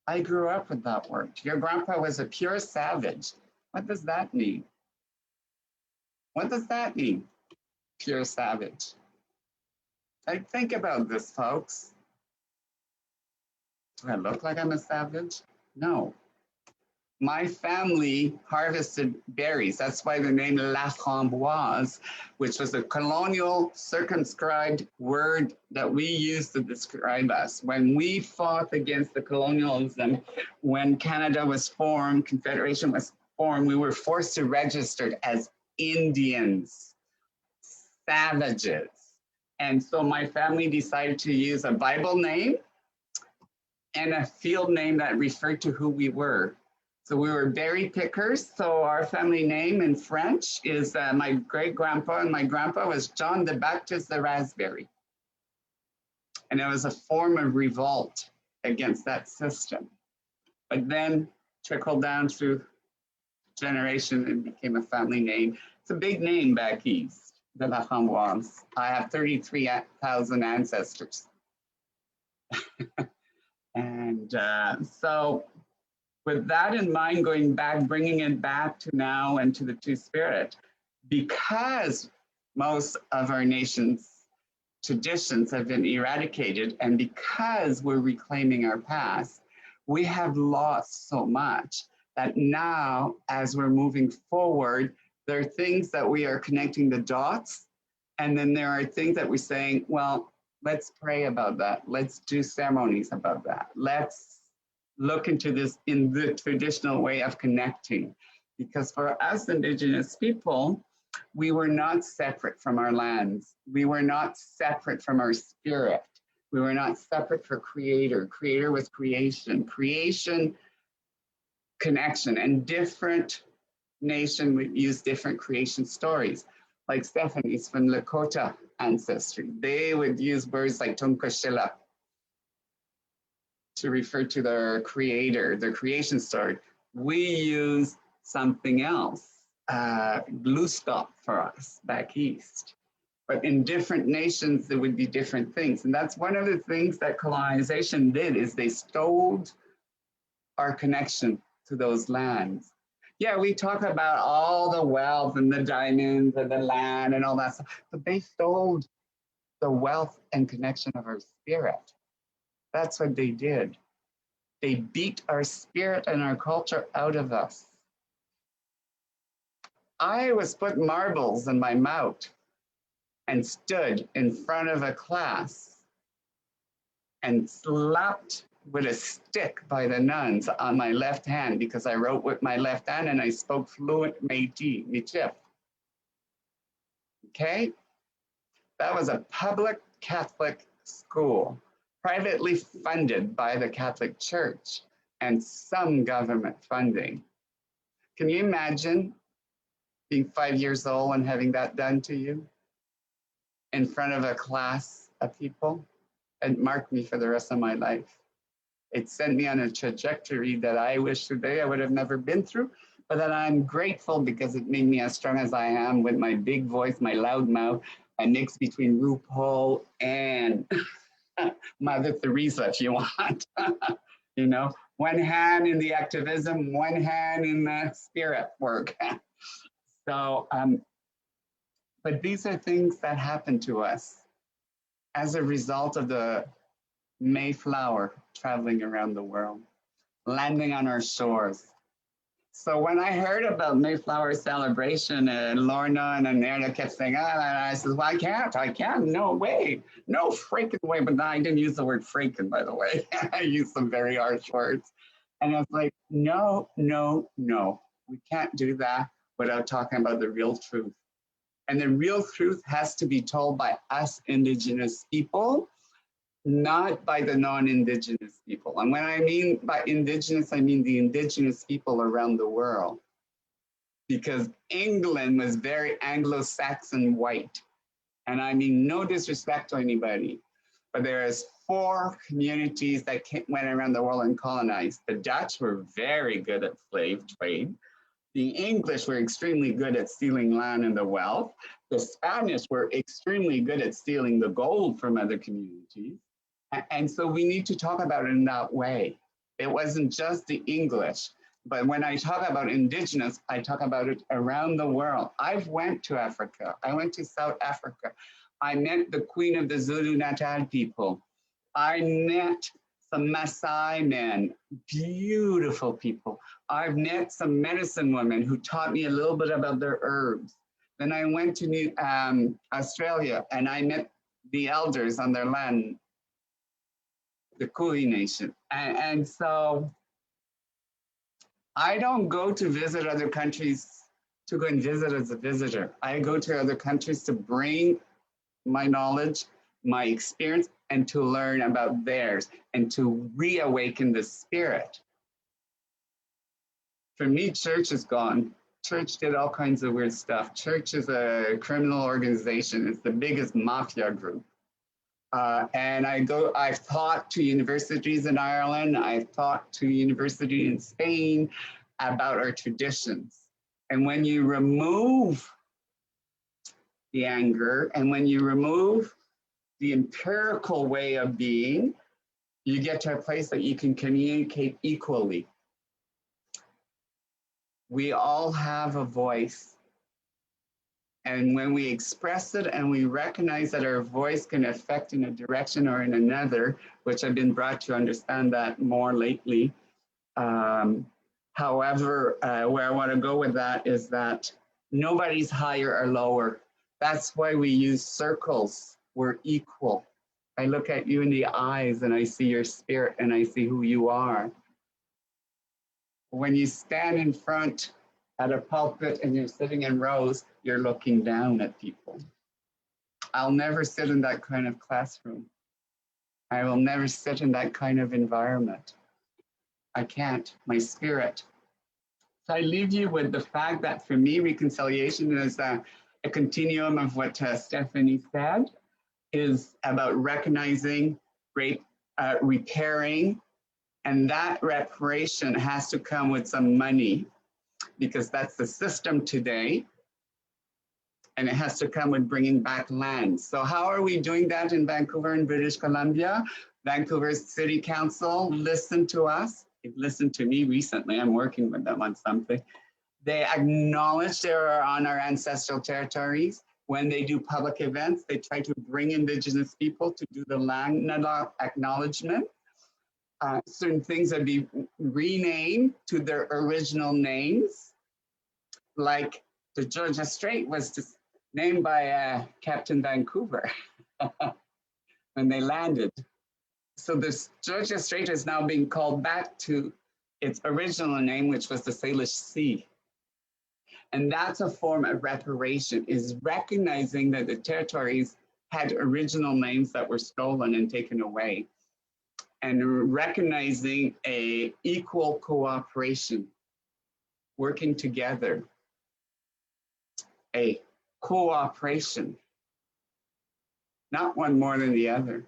I grew up with that word. Your grandpa was a pure savage. What does that mean? What does that mean? Pure savage. Like, think about this, folks. Do I look like I'm a savage? No. my family harvested berries. That's why the name La Framboise, which was a colonial circumscribed word that we used to describe us. When we fought against the colonialism, when Canada was formed, Confederation was formed, we were forced to register as Indians, savages. And so my family decided to use a Bible name and a field name that referred to who we were. So we were berry pickers. So our family name in French is my great-grandpa, and my grandpa was John the Baptist the Raspberry. And it was a form of revolt against that system. But then trickled down through generation and became a family name. It's a big name back east, the La Framboise. I have 33,000 ancestors. And so with that in mind, going back, bringing it back to now and to the Two-Spirit, because most of our nation's traditions have been eradicated and because we're reclaiming our past, we have lost so much that now, as we're moving forward, there are things that we are connecting the dots, and then there are things that we're saying, well, let's pray about that. Let's do ceremonies about that. Let's look into this in the traditional way of connecting. Because for us Indigenous people, we were not separate from our lands. We were not separate from our spirit. We were not separate from Creator. Creator was creation. Creation, connection, and different nation would use different creation stories. Like Stephanie's from Lakota ancestry. They would use words like Tunkashila to refer to their creator, their creation story. We use something else, Gluskop for us back east. But in different nations, there would be different things. And that's one of the things that colonization did, is they stole our connection to those lands. Yeah, we talk about all the wealth and the diamonds and the land and all that stuff, but they stole the wealth and connection of our spirit. That's what they did. They beat our spirit and our culture out of us. I was put marbles in my mouth and stood in front of a class and slapped with a stick by the nuns on my left hand because I wrote with my left hand and I spoke fluent Métis, Michif. Okay? That was a public Catholic school, privately funded by the Catholic Church and some government funding. Can you imagine being 5 years old and having that done to you in front of a class of people? It marked me for the rest of my life. It sent me on a trajectory that I wish today I would have never been through, but that I'm grateful because it made me as strong as I am with my big voice, my loud mouth, a mix between RuPaul and Mother Teresa, if you want. You know, one hand in the activism, one hand in the spirit work. So, but these are things that happen to us as a result of the Mayflower traveling around the world, landing on our shores. So when I heard about Mayflower celebration and Lorna and Anerda kept saying, and I said, well, I can't, no way, no freaking way. But I didn't use the word freaking, by the way. I used some very harsh words. And I was like, no, we can't do that without talking about the real truth. And the real truth has to be told by us Indigenous people, not by the non-Indigenous people. And when I mean by Indigenous, I mean the Indigenous people around the world. Because England was very Anglo-Saxon white. And I mean no disrespect to anybody, but there's 4 communities that went around the world and colonized. The Dutch were very good at slave trade. The English were extremely good at stealing land and the wealth. The Spanish were extremely good at stealing the gold from other communities. And so we need to talk about it in that way. It wasn't just the English, but when I talk about Indigenous, I talk about it around the world. I've went to Africa. I went to South Africa. I met the Queen of the Zulu Natal people. I met some Maasai men, beautiful people. I've met some medicine women who taught me a little bit about their herbs. Then I went to Australia and I met the elders on their land, the Kulin Nation. And so I don't go to visit other countries to go and visit as a visitor. I go to other countries to bring my knowledge, my experience, and to learn about theirs and to reawaken the spirit. For me, church is gone. Church did all kinds of weird stuff. Church is a criminal organization. It's the biggest mafia group. And I've taught to universities in Ireland. I've taught to university in Spain about our traditions. And when you remove the anger and when you remove the empirical way of being, you get to a place that you can communicate equally. We all have a voice. And when we express it and we recognize that our voice can affect in a direction or in another, which I've been brought to understand that more lately. However, where I want to go with that is that nobody's higher or lower. That's why we use circles. We're equal. I look at you in the eyes and I see your spirit and I see who you are. When you stand in front at a pulpit and you're sitting in rows, you're looking down at people. I'll never sit in that kind of classroom. I will never sit in that kind of environment. I can't, my spirit. So I leave you with the fact that for me, reconciliation is a continuum of what Stephanie said, is about recognizing, repairing, and that reparation has to come with some money because that's the system today. And it has to come with bringing back land. So how are we doing that in Vancouver and British Columbia? Vancouver City Council listened to us. They've listened to me recently. I'm working with them on something. They acknowledge they are on our ancestral territories. When they do public events, they try to bring Indigenous people to do the land acknowledgement. Certain things that be renamed to their original names, like the Georgia Strait was just named by Captain Vancouver when they landed. So this Georgia Strait is now being called back to its original name, which was the Salish Sea. And that's a form of reparation, is recognizing that the territories had original names that were stolen and taken away, and recognizing a equal cooperation, working together, a cooperation, not one more than the other.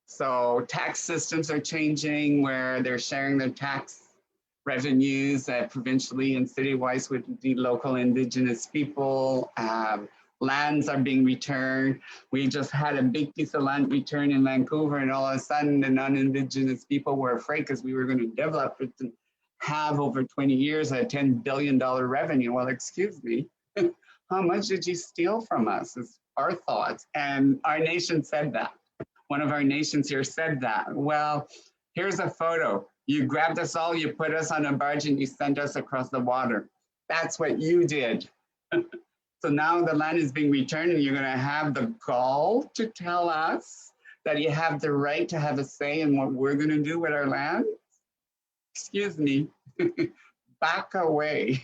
So tax systems are changing where they're sharing their tax revenues provincially and city-wise with the local Indigenous people. Lands are being returned. We just had a big piece of land return in Vancouver, and all of a sudden the non-Indigenous people were afraid because we were going to develop it and have over 20 years a $10 billion revenue. Well, excuse me, how much did you steal from us? It's our thoughts. And our nation said that. One of our nations here said that. Well, here's a photo. You grabbed us all, you put us on a barge, and you sent us across the water. That's what you did. So now the land is being returned, and you're going to have the gall to tell us that you have the right to have a say in what we're going to do with our land? Excuse me, back away.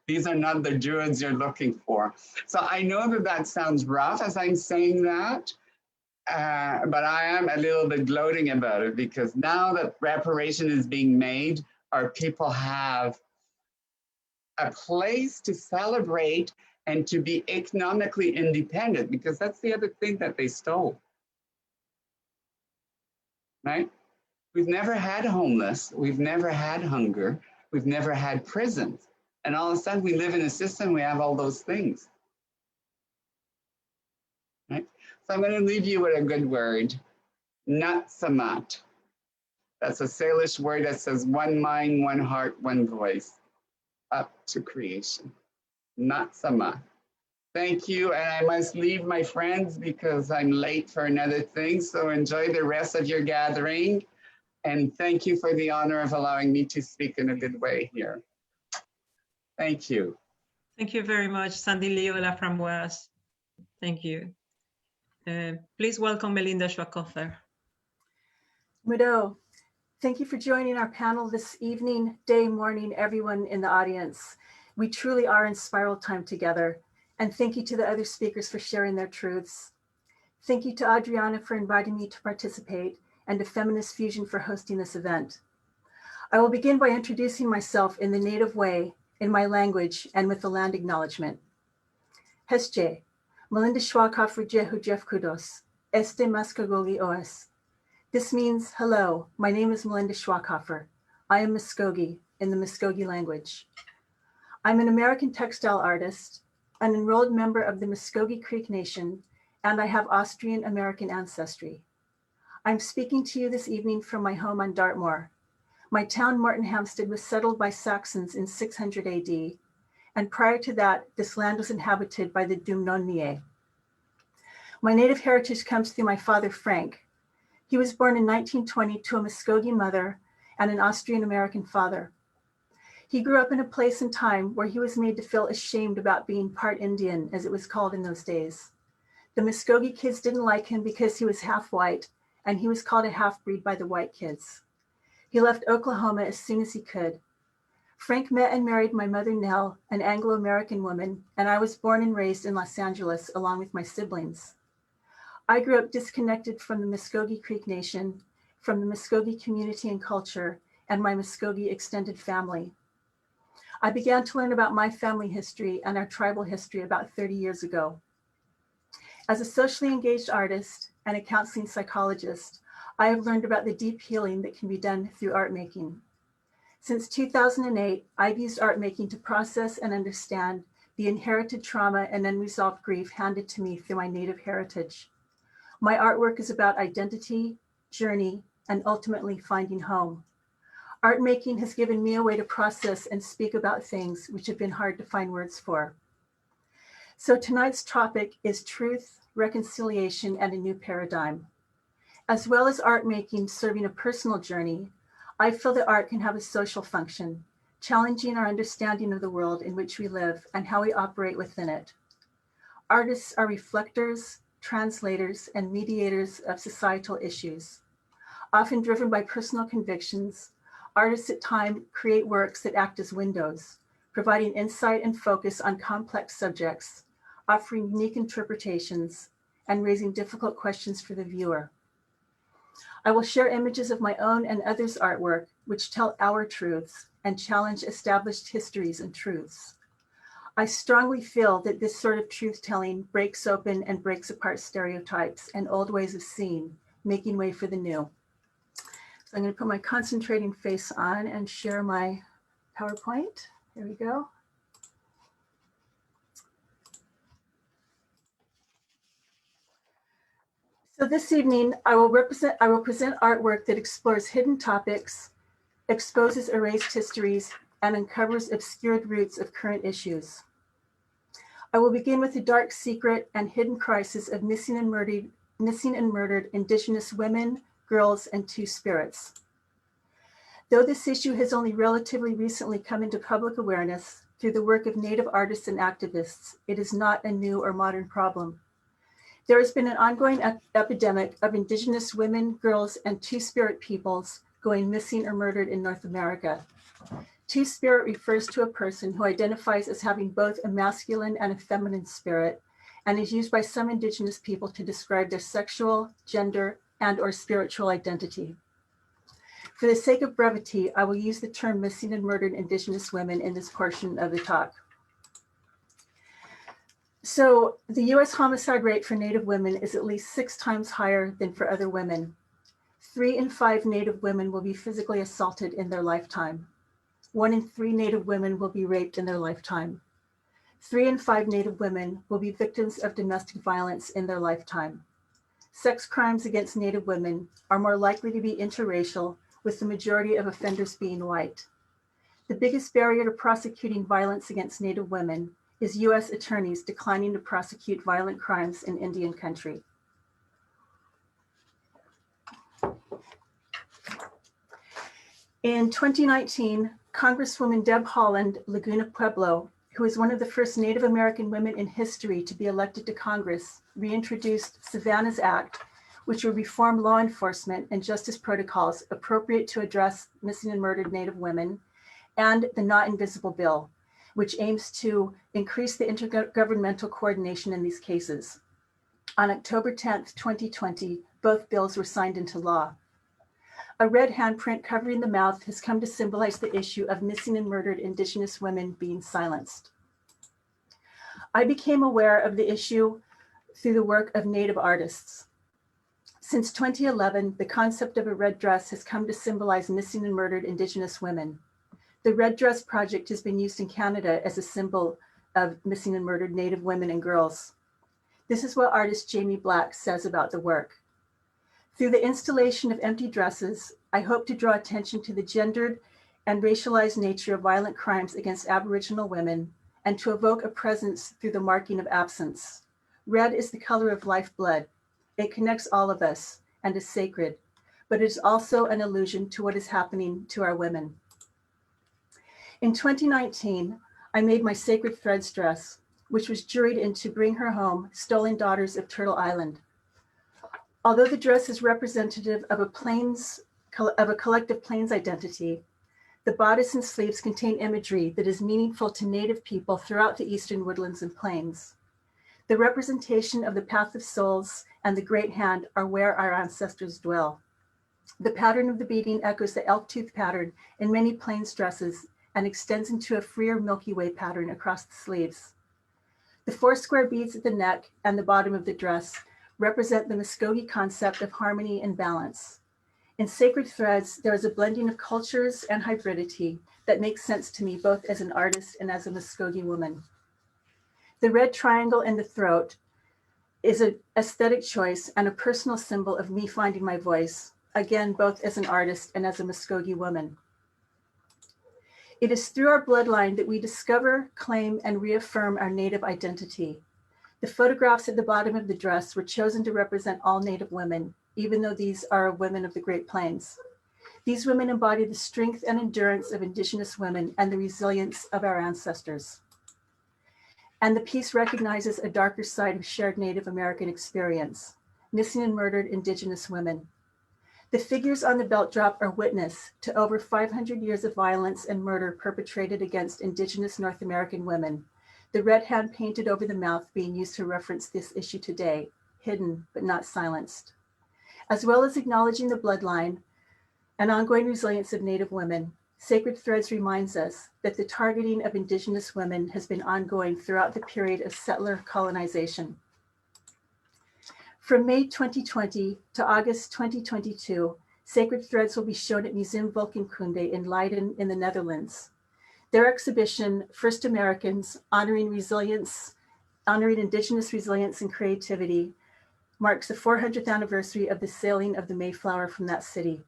These are not the Druids you're looking for. So I know that that sounds rough as I'm saying that, but I am a little bit gloating about it because now that reparation is being made, our people have a place to celebrate and to be economically independent, because that's the other thing that they stole, right? We've never had homeless, we've never had hunger, we've never had prisons. And all of a sudden we live in a system, we have all those things, right? So I'm going to leave you with a good word, Natsamat. That's a Salish word that says one mind, one heart, one voice, up to creation. Natsamat. Thank you, and I must leave my friends because I'm late for another thing, so enjoy the rest of your gathering. And thank you for the honor of allowing me to speak in a good way here. Thank you. Thank you very much, Sandy Leola from WAS. Thank you. Please welcome Melinda Schwackofer. Mudo, thank you for joining our panel this evening, day, morning, everyone in the audience. We truly are in spiral time together. And thank you to the other speakers for sharing their truths. Thank you to Adriana for inviting me to participate and to Feminist Fusion for hosting this event. I will begin by introducing myself in the native way, in my language, and with the land acknowledgement. Hesje, Malindi Schwackofer Jehu Jeff Kudos, Este Muskogee Oas. This means, hello, my name is Malindi Schwackofer. I am Muskogee in the Muskogee language. I'm an American textile artist, an enrolled member of the Muskogee Creek Nation, and I have Austrian American ancestry. I'm speaking to you this evening from my home on Dartmoor. My town, Mortonhampstead, was settled by Saxons in 600 AD, and prior to that, this land was inhabited by the Dumnonnier. My native heritage comes through my father, Frank. He was born in 1920 to a Muskogee mother and an Austrian American father. He grew up in a place and time where he was made to feel ashamed about being part Indian, as it was called in those days. The Muskogee kids didn't like him because he was half white, and he was called a half-breed by the white kids. He left Oklahoma as soon as he could. Frank met and married my mother, Nell, an Anglo-American woman, and I was born and raised in Los Angeles along with my siblings. I grew up disconnected from the Muskogee Creek Nation, from the Muskogee community and culture, and my Muskogee extended family. I began to learn about my family history and our tribal history about 30 years ago. As a socially engaged artist and a counseling psychologist, I have learned about the deep healing that can be done through art making. Since 2008, I've used art making to process and understand the inherited trauma and unresolved grief handed to me through my native heritage. My artwork is about identity, journey, and ultimately finding home. Art making has given me a way to process and speak about things which have been hard to find words for. So tonight's topic is truth, reconciliation, and a new paradigm. As well as art making serving a personal journey, I feel that art can have a social function, challenging our understanding of the world in which we live and how we operate within it. Artists are reflectors, translators, and mediators of societal issues. Often driven by personal convictions, artists at times create works that act as windows, providing insight and focus on complex subjects, offering unique interpretations, and raising difficult questions for the viewer. I will share images of my own and others' artwork, which tell our truths and challenge established histories and truths. I strongly feel that this sort of truth-telling breaks open and breaks apart stereotypes and old ways of seeing, making way for the new. So I'm going to put my concentrating face on and share my PowerPoint. Here we go. So this evening, I will present artwork that explores hidden topics, exposes erased histories, and uncovers obscured roots of current issues. I will begin with the dark secret and hidden crisis of missing and murdered Indigenous women, girls, and two spirits. Though this issue has only relatively recently come into public awareness through the work of Native artists and activists, it is not a new or modern problem. There has been an ongoing epidemic of Indigenous women, girls, and two-spirit peoples going missing or murdered in North America. Two-spirit refers to a person who identifies as having both a masculine and a feminine spirit, and is used by some Indigenous people to describe their sexual, gender, and/or spiritual identity. For the sake of brevity, I will use the term missing and murdered Indigenous women in this portion of the talk. So the US homicide rate for Native women is at least 6 times higher than for other women. 3 in 5 Native women will be physically assaulted in their lifetime. 1 in 3 Native women will be raped in their lifetime. 3 in 5 Native women will be victims of domestic violence in their lifetime. Sex crimes against Native women are more likely to be interracial, with the majority of offenders being white. The biggest barrier to prosecuting violence against Native women is US attorneys declining to prosecute violent crimes in Indian country. In 2019, Congresswoman Deb Haaland, Laguna Pueblo, who is one of the first Native American women in history to be elected to Congress, reintroduced Savannah's Act, which will reform law enforcement and justice protocols appropriate to address missing and murdered Native women, and the Not Invisible Bill, which aims to increase the intergovernmental coordination in these cases. On October 10th, 2020, both bills were signed into law. A red handprint covering the mouth has come to symbolize the issue of missing and murdered Indigenous women being silenced. I became aware of the issue through the work of Native artists. Since 2011, the concept of a red dress has come to symbolize missing and murdered Indigenous women. The Red Dress Project has been used in Canada as a symbol of missing and murdered Native women and girls. This is what artist Jamie Black says about the work. Through the installation of empty dresses, I hope to draw attention to the gendered and racialized nature of violent crimes against Aboriginal women, and to evoke a presence through the marking of absence. Red is the color of lifeblood. It connects all of us and is sacred, but it is also an allusion to what is happening to our women. In 2019, I made my Sacred Threads dress, which was juried into Bring Her Home, Stolen Daughters of Turtle Island. Although the dress is representative of a collective Plains identity, the bodice and sleeves contain imagery that is meaningful to Native people throughout the eastern woodlands and plains. The representation of the Path of Souls and the Great Hand are where our ancestors dwell. The pattern of the beading echoes the elk tooth pattern in many Plains dresses and extends into a freer Milky Way pattern across the sleeves. The 4 square beads at the neck and the bottom of the dress represent the Muskogee concept of harmony and balance. In Sacred Threads, there is a blending of cultures and hybridity that makes sense to me both as an artist and as a Muskogee woman. The red triangle in the throat is an aesthetic choice and a personal symbol of me finding my voice, again, both as an artist and as a Muskogee woman. It is through our bloodline that we discover, claim, and reaffirm our Native identity. The photographs at the bottom of the dress were chosen to represent all Native women, even though these are women of the Great Plains. These women embody the strength and endurance of Indigenous women and the resilience of our ancestors. And the piece recognizes a darker side of shared Native American experience, missing and murdered Indigenous women. The figures on the belt drop are witness to over 500 years of violence and murder perpetrated against Indigenous North American women, the red hand painted over the mouth being used to reference this issue today, hidden but not silenced. As well as acknowledging the bloodline and ongoing resilience of Native women, Sacred Threads reminds us that the targeting of Indigenous women has been ongoing throughout the period of settler colonization. From May 2020 to August 2022, Sacred Threads will be shown at Museum Volkenkunde in Leiden in the Netherlands. Their exhibition, First Americans, Honoring Indigenous Resilience and Creativity, marks the 400th anniversary of the sailing of the Mayflower from that city.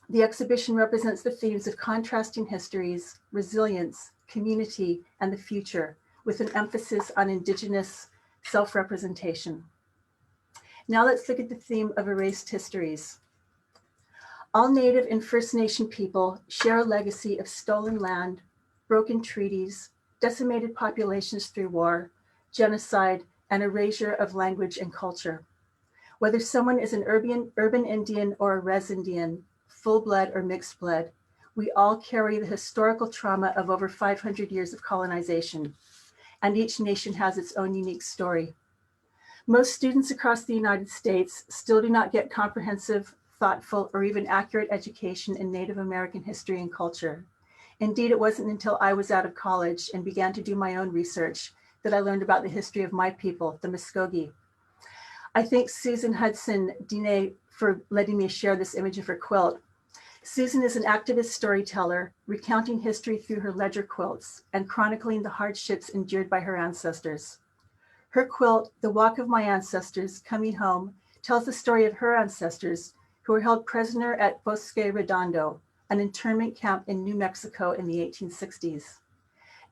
The exhibition represents the themes of contrasting histories, resilience, community, and the future, with an emphasis on Indigenous self-representation. Now let's look at the theme of erased histories. All Native and First Nation people share a legacy of stolen land, broken treaties, decimated populations through war, genocide, and erasure of language and culture. Whether someone is an urban Indian or a res Indian, full blood or mixed blood, we all carry the historical trauma of over 500 years of colonization, and each nation has its own unique story. Most students across the United States still do not get comprehensive, thoughtful, or even accurate education in Native American history and culture. Indeed, it wasn't until I was out of college and began to do my own research that I learned about the history of my people, the Muskogee. I thank Susan Hudson Dine for letting me share this image of her quilt. Susan is an activist storyteller, recounting history through her ledger quilts and chronicling the hardships endured by her ancestors. Her quilt, The Walk of My Ancestors, Coming Home, tells the story of her ancestors who were held prisoner at Bosque Redondo, an internment camp in New Mexico in the 1860s.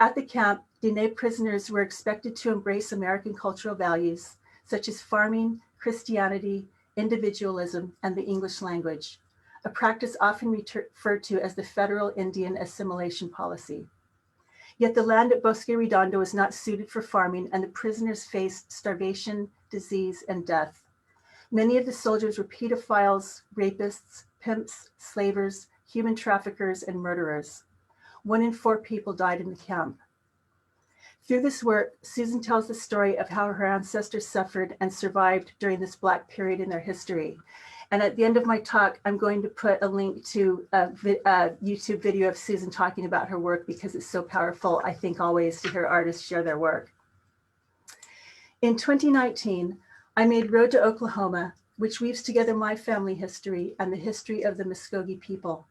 At the camp, Diné prisoners were expected to embrace American cultural values, such as farming, Christianity, individualism, and the English language. a practice often referred to as the federal Indian assimilation policy. Yet the land at Bosque Redondo was not suited for farming, and the prisoners faced starvation, disease, and death. Many of the soldiers were pedophiles, rapists, pimps, slavers, human traffickers, and murderers. 1 in 4 people died in the camp. Through this work, Susan tells the story of how her ancestors suffered and survived during this Black period in their history. And at the end of my talk, I'm going to put a link to a YouTube video of Susan talking about her work, because it's so powerful, I think, always to hear artists share their work. In 2019, I made Road to Oklahoma, which weaves together my family history and the history of the Muskogee people.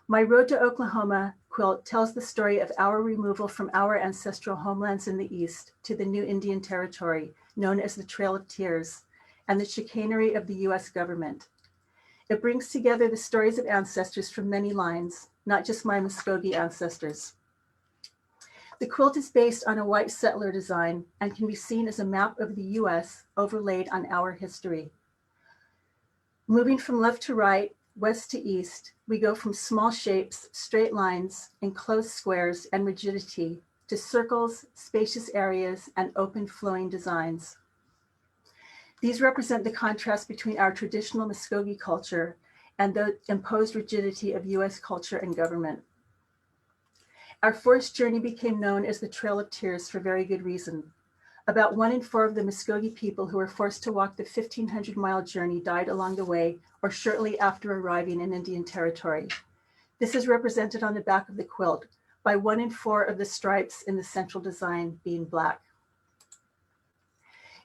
My Road to Oklahoma quilt tells the story of our removal from our ancestral homelands in the East to the new Indian territory known as the Trail of Tears, and the chicanery of the US government. It brings together the stories of ancestors from many lines, not just my Muskogee ancestors. The quilt is based on a white settler design and can be seen as a map of the US overlaid on our history. Moving from left to right, west to east, we go from small shapes, straight lines, enclosed squares, and rigidity to circles, spacious areas, and open flowing designs. These represent the contrast between our traditional Muskogee culture and the imposed rigidity of US culture and government. Our forced journey became known as the Trail of Tears for very good reason. About 1 in 4 of the Muskogee people who were forced to walk the 1,500-mile journey died along the way or shortly after arriving in Indian territory. This is represented on the back of the quilt by 1 in 4 of the stripes in the central design being Black.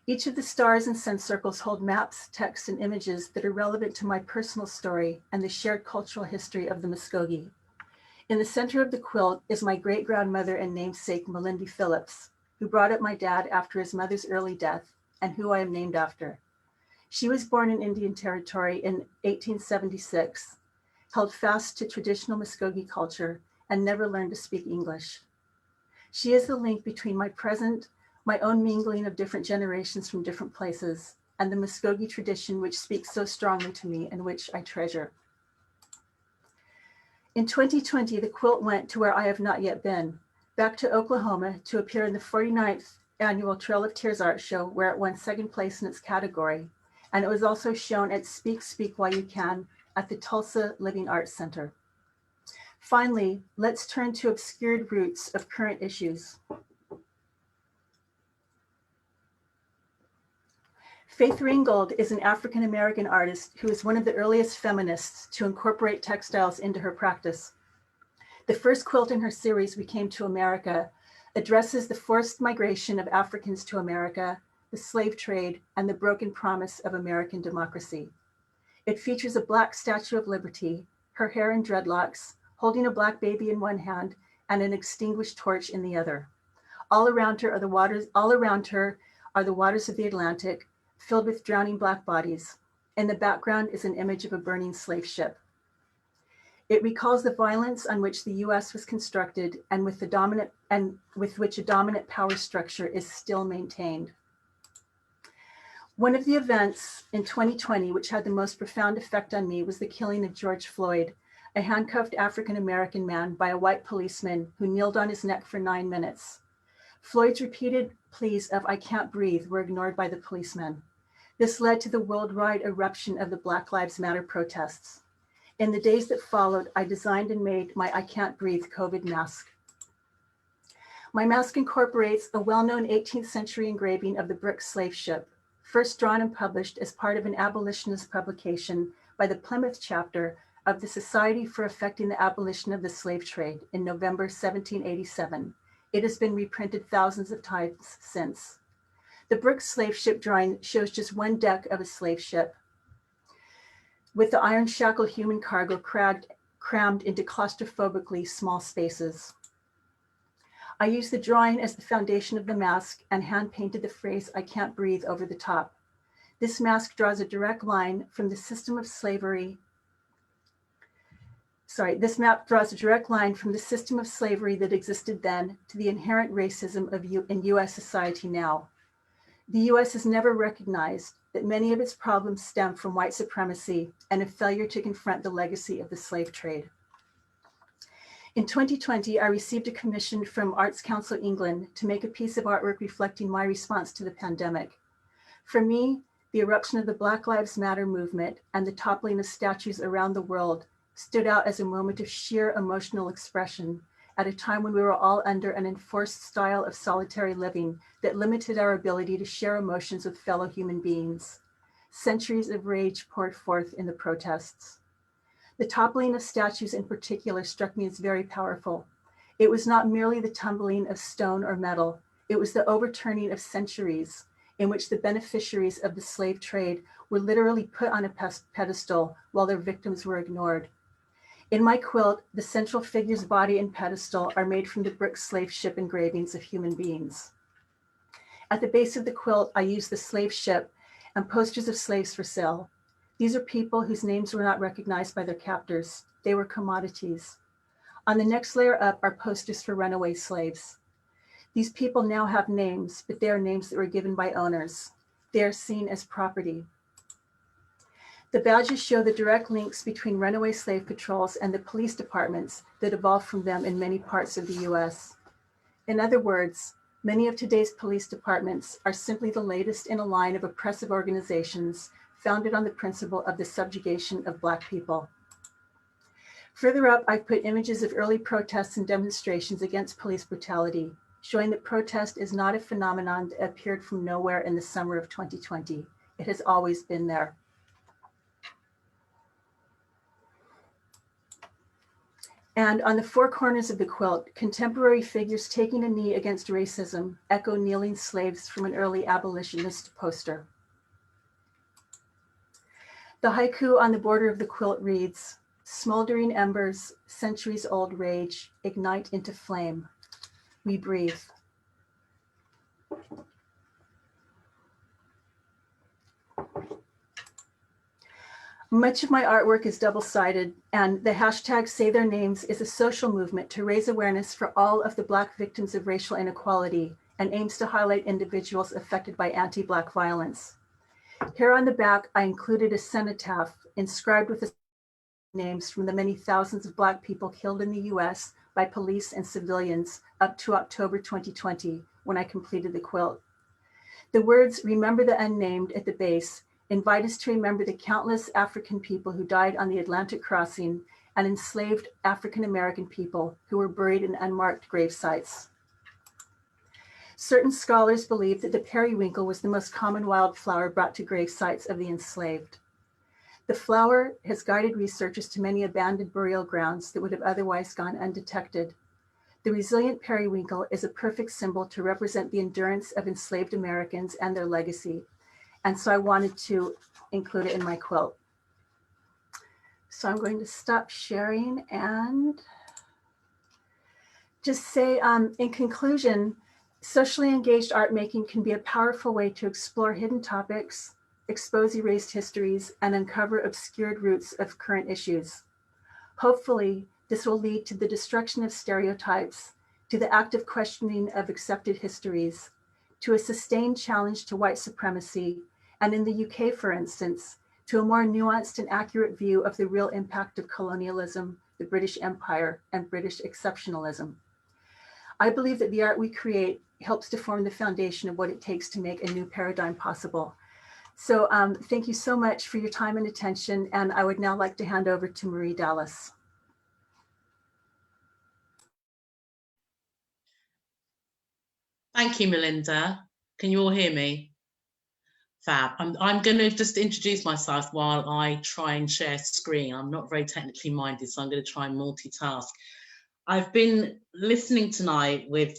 Each of the stars and sun circles hold maps, texts, and images that are relevant to my personal story and the shared cultural history of the Muskogee. In the center of the quilt is my great-grandmother and namesake Malindi Phillips, who brought up my dad after his mother's early death and who I am named after. She was born in Indian Territory in 1876, held fast to traditional Muskogee culture, and never learned to speak English. She is the link between my present, my own mingling of different generations from different places, and the Muskogee tradition which speaks so strongly to me and which I treasure. In 2020, the quilt went to where I have not yet been, back to Oklahoma to appear in the 49th annual Trail of Tears art show, where it won 2nd place in its category. And it was also shown at Speak While You Can at the Tulsa Living Arts Center. Finally, let's turn to obscured roots of current issues. Faith Ringgold is an African-American artist who is one of the earliest feminists to incorporate textiles into her practice. The first quilt in her series, We Came to America, addresses the forced migration of Africans to America, the slave trade, and the broken promise of American democracy. It features a Black Statue of Liberty, her hair in dreadlocks, holding a Black baby in one hand and an extinguished torch in the other. All around her are the waters of the Atlantic, filled with drowning Black bodies. In the background is an image of a burning slave ship. It recalls the violence on which the US was constructed and with which a dominant power structure is still maintained. One of the events in 2020 which had the most profound effect on me was the killing of George Floyd, a handcuffed African-American man by a white policeman who kneeled on his neck for 9 minutes. Floyd's repeated pleas of "I can't breathe" were ignored by the policeman. This led to the worldwide eruption of the Black Lives Matter protests. In the days that followed, I designed and made my I Can't Breathe COVID mask. My mask incorporates a well-known 18th century engraving of the brick slave ship, first drawn and published as part of an abolitionist publication by the Plymouth chapter of the Society for Effecting the Abolition of the Slave Trade in November 1787. It has been reprinted thousands of times since. The brick slave ship drawing shows just one deck of a slave ship with the iron shackle human cargo crammed into claustrophobically small spaces. I used the drawing as the foundation of the mask and hand painted the phrase "I can't breathe" over the top. This mask draws a direct line from the system of slavery. This map draws a direct line from the system of slavery that existed then to the inherent racism in US society now. The US has never recognized, that many of its problems stem from white supremacy and a failure to confront the legacy of the slave trade. In 2020, I received a commission from Arts Council England to make a piece of artwork reflecting my response to the pandemic. For me, the eruption of the Black Lives Matter movement and the toppling of statues around the world stood out as a moment of sheer emotional expression at a time when we were all under an enforced style of solitary living that limited our ability to share emotions with fellow human beings. Centuries of rage poured forth in the protests. The toppling of statues in particular struck me as very powerful. It was not merely the tumbling of stone or metal, it was the overturning of centuries in which the beneficiaries of the slave trade were literally put on a pedestal while their victims were ignored. In my quilt, the central figure's body and pedestal are made from the brick slave ship engravings of human beings. At the base of the quilt, I used the slave ship and posters of slaves for sale. These are people whose names were not recognized by their captors. They were commodities. On the next layer up are posters for runaway slaves. These people now have names, but they are names that were given by owners. They are seen as property. The badges show the direct links between runaway slave patrols and the police departments that evolved from them in many parts of the US. In other words, many of today's police departments are simply the latest in a line of oppressive organizations founded on the principle of the subjugation of Black people. Further up, I put images of early protests and demonstrations against police brutality, showing that protest is not a phenomenon that appeared from nowhere in the summer of 2020. It has always been there. And on the four corners of the quilt, contemporary figures taking a knee against racism echo kneeling slaves from an early abolitionist poster. The haiku on the border of the quilt reads, "Smoldering embers, centuries-old rage, ignite into flame. We breathe." Much of my artwork is double-sided, and the hashtag Say Their Names is a social movement to raise awareness for all of the Black victims of racial inequality and aims to highlight individuals affected by anti-Black violence. Here on the back, I included a cenotaph inscribed with the names from the many thousands of Black people killed in the US by police and civilians up to October 2020, when I completed the quilt. The words "Remember the Unnamed" at the base invite us to remember the countless African people who died on the Atlantic crossing and enslaved African American people who were buried in unmarked grave sites. Certain scholars believe that the periwinkle was the most common wildflower brought to grave sites of the enslaved. The flower has guided researchers to many abandoned burial grounds that would have otherwise gone undetected. The resilient periwinkle is a perfect symbol to represent the endurance of enslaved Americans and their legacy. And so I wanted to include it in my quilt. So I'm going to stop sharing and just say, in conclusion, socially engaged art making can be a powerful way to explore hidden topics, expose erased histories, and uncover obscured roots of current issues. Hopefully, this will lead to the destruction of stereotypes, to the active questioning of accepted histories, to a sustained challenge to white supremacy, and in the UK, for instance, to a more nuanced and accurate view of the real impact of colonialism, the British Empire, and British exceptionalism. I believe that the art we create helps to form the foundation of what it takes to make a new paradigm possible. So thank you so much for your time and attention, and I would now like to hand over to Marie Dallas. Thank you, Melinda. Can you all hear me? Fab. I'm going to just introduce myself while I try and share screen. I'm not very technically minded, so I'm going to try and multitask. I've been listening tonight with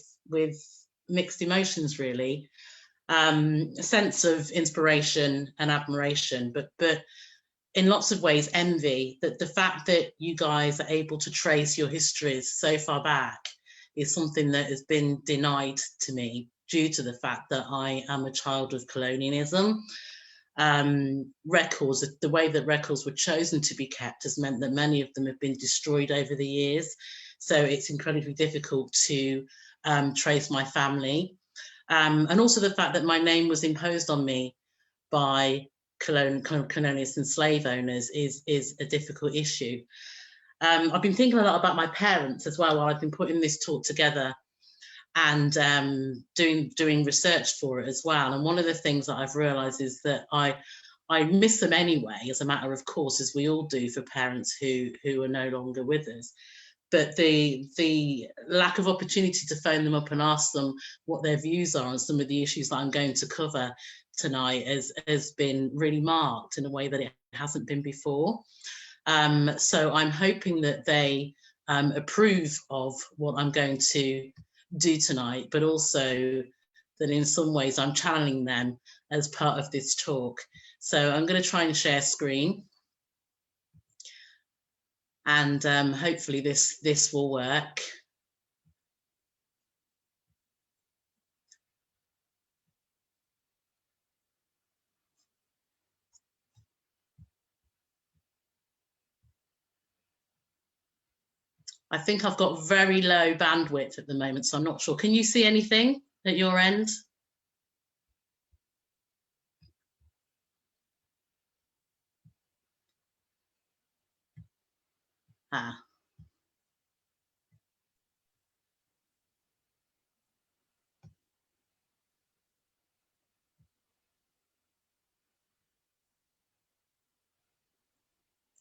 mixed emotions, really. A sense of inspiration and admiration, but in lots of ways envy that the fact that you guys are able to trace your histories so far back is something that has been denied to me due to the fact that I am a child of colonialism. Records, the way that records were chosen to be kept has meant that many of them have been destroyed over the years. So it's incredibly difficult to trace my family. And also the fact that my name was imposed on me by colonialists and slave owners is a difficult issue. I've been thinking a lot about my parents as well while I've been putting this talk together and doing research for it as well. And one of the things that I've realised is that I miss them anyway, as a matter of course, as we all do for parents who are no longer with us. But the lack of opportunity to phone them up and ask them what their views are on some of the issues that I'm going to cover tonight has been really marked in a way that it hasn't been before. So I'm hoping that they approve of what I'm going to do tonight, but also that in some ways I'm channeling them as part of this talk. So I'm going to try and share screen. And hopefully this will work. I think I've got very low bandwidth at the moment, so I'm not sure. Can you see anything at your end? Ah.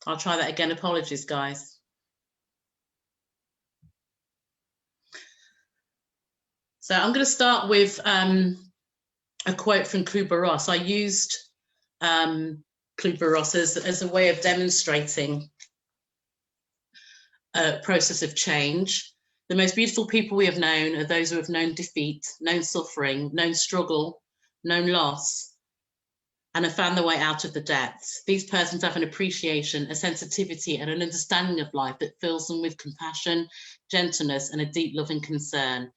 I'll try that again. Apologies, guys. So I'm going to start with a quote from Kubler-Ross. I used Kubler-Ross as a way of demonstrating a process of change. The most beautiful people we have known are those who have known defeat, known suffering, known struggle, known loss, and have found their way out of the depths. These persons have an appreciation, a sensitivity, and an understanding of life that fills them with compassion, gentleness, and a deep loving concern.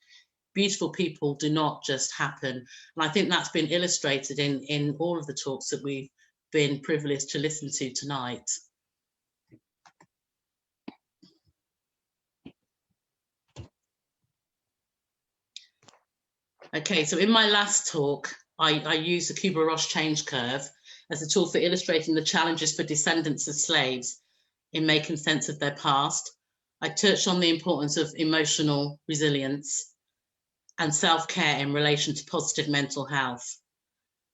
Beautiful people do not just happen. And I think that's been illustrated in all of the talks that we've been privileged to listen to tonight. Okay, so in my last talk, I used the Kubler-Ross change curve as a tool for illustrating the challenges for descendants of slaves in making sense of their past. I touched on the importance of emotional resilience and self-care in relation to positive mental health.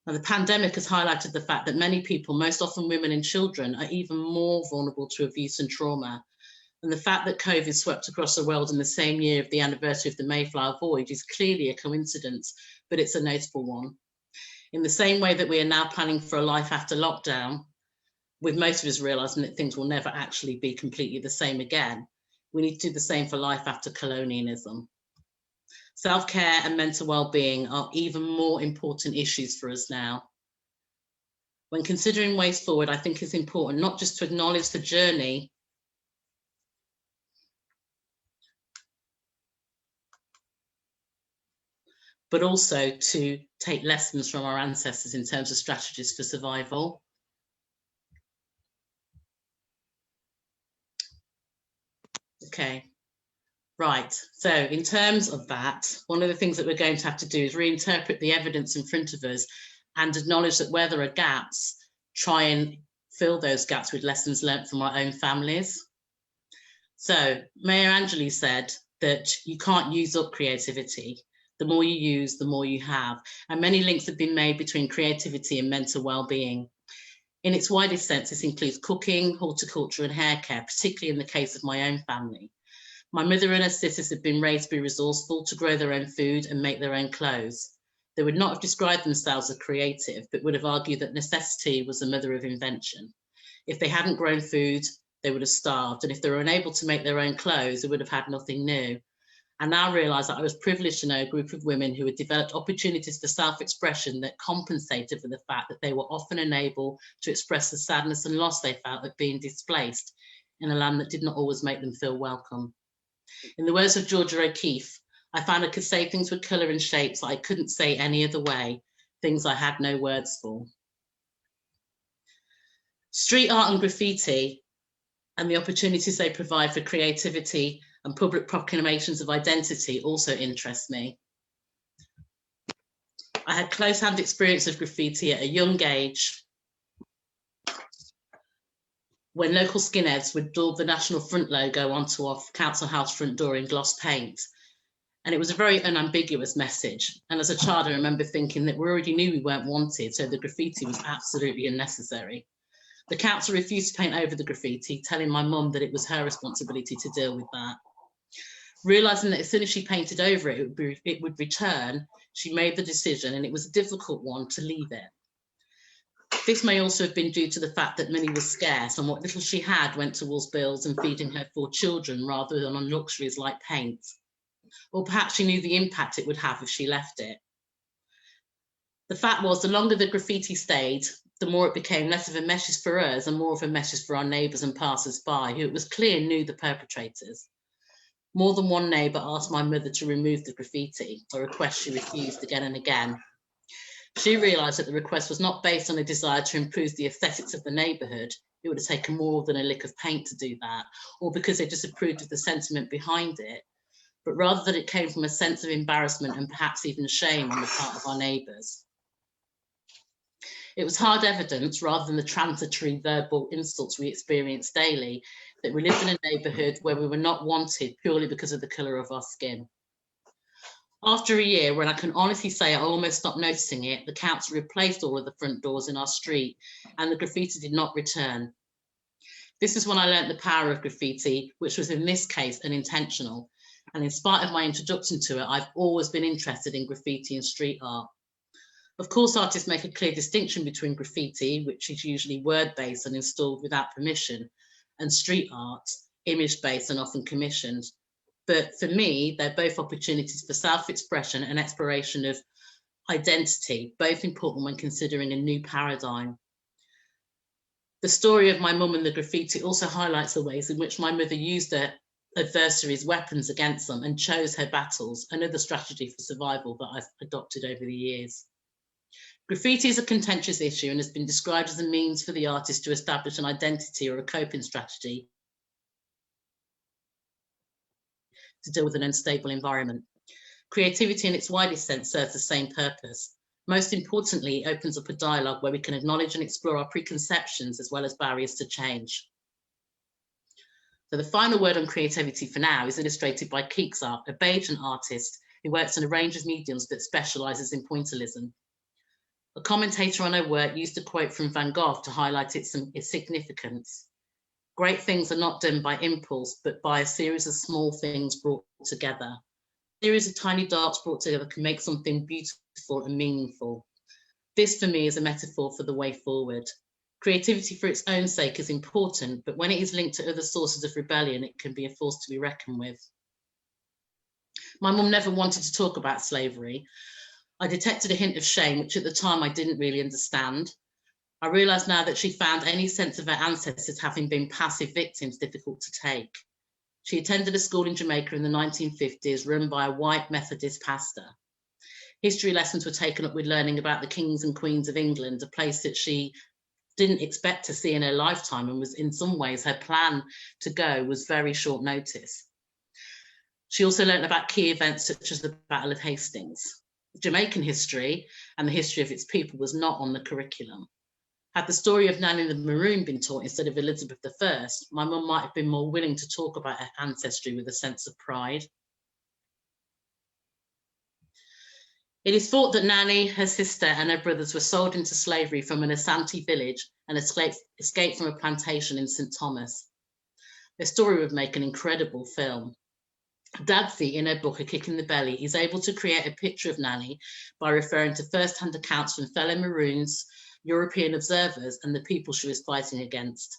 Now, the pandemic has highlighted the fact that many people, most often women and children, are even more vulnerable to abuse and trauma. And the fact that COVID swept across the world in the same year of the anniversary of the Mayflower voyage is clearly a coincidence, but it's a notable one. In the same way that we are now planning for a life after lockdown, with most of us realising that things will never actually be completely the same again, we need to do the same for life after colonialism. Self-care and mental well-being are even more important issues for us now. When considering ways forward, I think it's important not just to acknowledge the journey, but also to take lessons from our ancestors in terms of strategies for survival. Okay, right. So in terms of that, one of the things that we're going to have to do is reinterpret the evidence in front of us and acknowledge that where there are gaps, try and fill those gaps with lessons learned from our own families. So Maya Angelou said that you can't use up creativity. The more you use, the more you have. And many links have been made between creativity and mental well-being. In its widest sense, this includes cooking, horticulture, and hair care, particularly in the case of my own family. My mother and her sisters have been raised to be resourceful, to grow their own food and make their own clothes. They would not have described themselves as creative, but would have argued that necessity was the mother of invention. If they hadn't grown food, they would have starved. And if they were unable to make their own clothes, they would have had nothing new. I now realise that I was privileged to know a group of women who had developed opportunities for self-expression that compensated for the fact that they were often unable to express the sadness and loss they felt at being displaced in a land that did not always make them feel welcome. In the words of Georgia O'Keeffe, I found I could say things with colour and shapes that I couldn't say any other way, things I had no words for. Street art and graffiti and the opportunities they provide for creativity and public proclamations of identity also interest me. I had close-hand experience of graffiti at a young age when local skinheads would daub the National Front logo onto our council house front door in gloss paint. And it was a very unambiguous message. And as a child, I remember thinking that we already knew we weren't wanted, so the graffiti was absolutely unnecessary. The council refused to paint over the graffiti, telling my mum that it was her responsibility to deal with that. Realising that as soon as she painted over it, it would return, she made the decision, and it was a difficult one, to leave it. This may also have been due to the fact that money was scarce and what little she had went towards bills and feeding her 4 children rather than on luxuries like paint. Or perhaps she knew the impact it would have if she left it. The fact was, the longer the graffiti stayed, the more it became less of a message for us and more of a message for our neighbours and passers-by, who it was clear knew the perpetrators. More than one neighbour asked my mother to remove the graffiti, a request she refused again and again. She realised that the request was not based on a desire to improve the aesthetics of the neighbourhood. It would have taken more than a lick of paint to do that, or because they disapproved of the sentiment behind it, but rather that it came from a sense of embarrassment and perhaps even shame on the part of our neighbours. It was hard evidence, rather than the transitory verbal insults we experienced daily, that we lived in a neighbourhood where we were not wanted purely because of the colour of our skin. After a year, when I can honestly say I almost stopped noticing it, the council replaced all of the front doors in our street and the graffiti did not return. This is when I learnt the power of graffiti, which was in this case unintentional. And in spite of my introduction to it, I've always been interested in graffiti and street art. Of course, artists make a clear distinction between graffiti, which is usually word-based and installed without permission, and street art, image-based and often commissioned. But for me, they're both opportunities for self-expression and exploration of identity, both important when considering a new paradigm. The story of my mum and the graffiti also highlights the ways in which my mother used her adversaries' weapons against them and chose her battles, another strategy for survival that I've adopted over the years. Graffiti is a contentious issue and has been described as a means for the artist to establish an identity or a coping strategy to deal with an unstable environment. Creativity in its widest sense serves the same purpose. Most importantly, it opens up a dialogue where we can acknowledge and explore our preconceptions as well as barriers to change. So the final word on creativity for now is illustrated by Keeksart, a Bajan artist who works in a range of mediums but specialises in pointillism. A commentator on her work used a quote from Van Gogh to highlight its significance. Great things are not done by impulse, but by a series of small things brought together. A series of tiny darts brought together can make something beautiful and meaningful. This, for me, is a metaphor for the way forward. Creativity for its own sake is important, but when it is linked to other sources of rebellion, it can be a force to be reckoned with. My mum never wanted to talk about slavery. I detected a hint of shame, which at the time I didn't really understand. I realise now that she found any sense of her ancestors having been passive victims difficult to take. She attended a school in Jamaica in the 1950s run by a white Methodist pastor. History lessons were taken up with learning about the kings and queens of England, a place that she didn't expect to see in her lifetime and was in some ways her plan to go was very short notice. She also learned about key events such as the Battle of Hastings. Jamaican history and the history of its people was not on the curriculum. Had the story of Nanny the Maroon been taught instead of Elizabeth I, my mum might have been more willing to talk about her ancestry with a sense of pride. It is thought that Nanny, her sister and her brothers were sold into slavery from an Asante village and escaped from a plantation in St. Thomas. Their story would make an incredible film. Dadsy, in her book A Kick in the Belly, is able to create a picture of Nanny by referring to first-hand accounts from fellow Maroons, European observers and the people she was fighting against.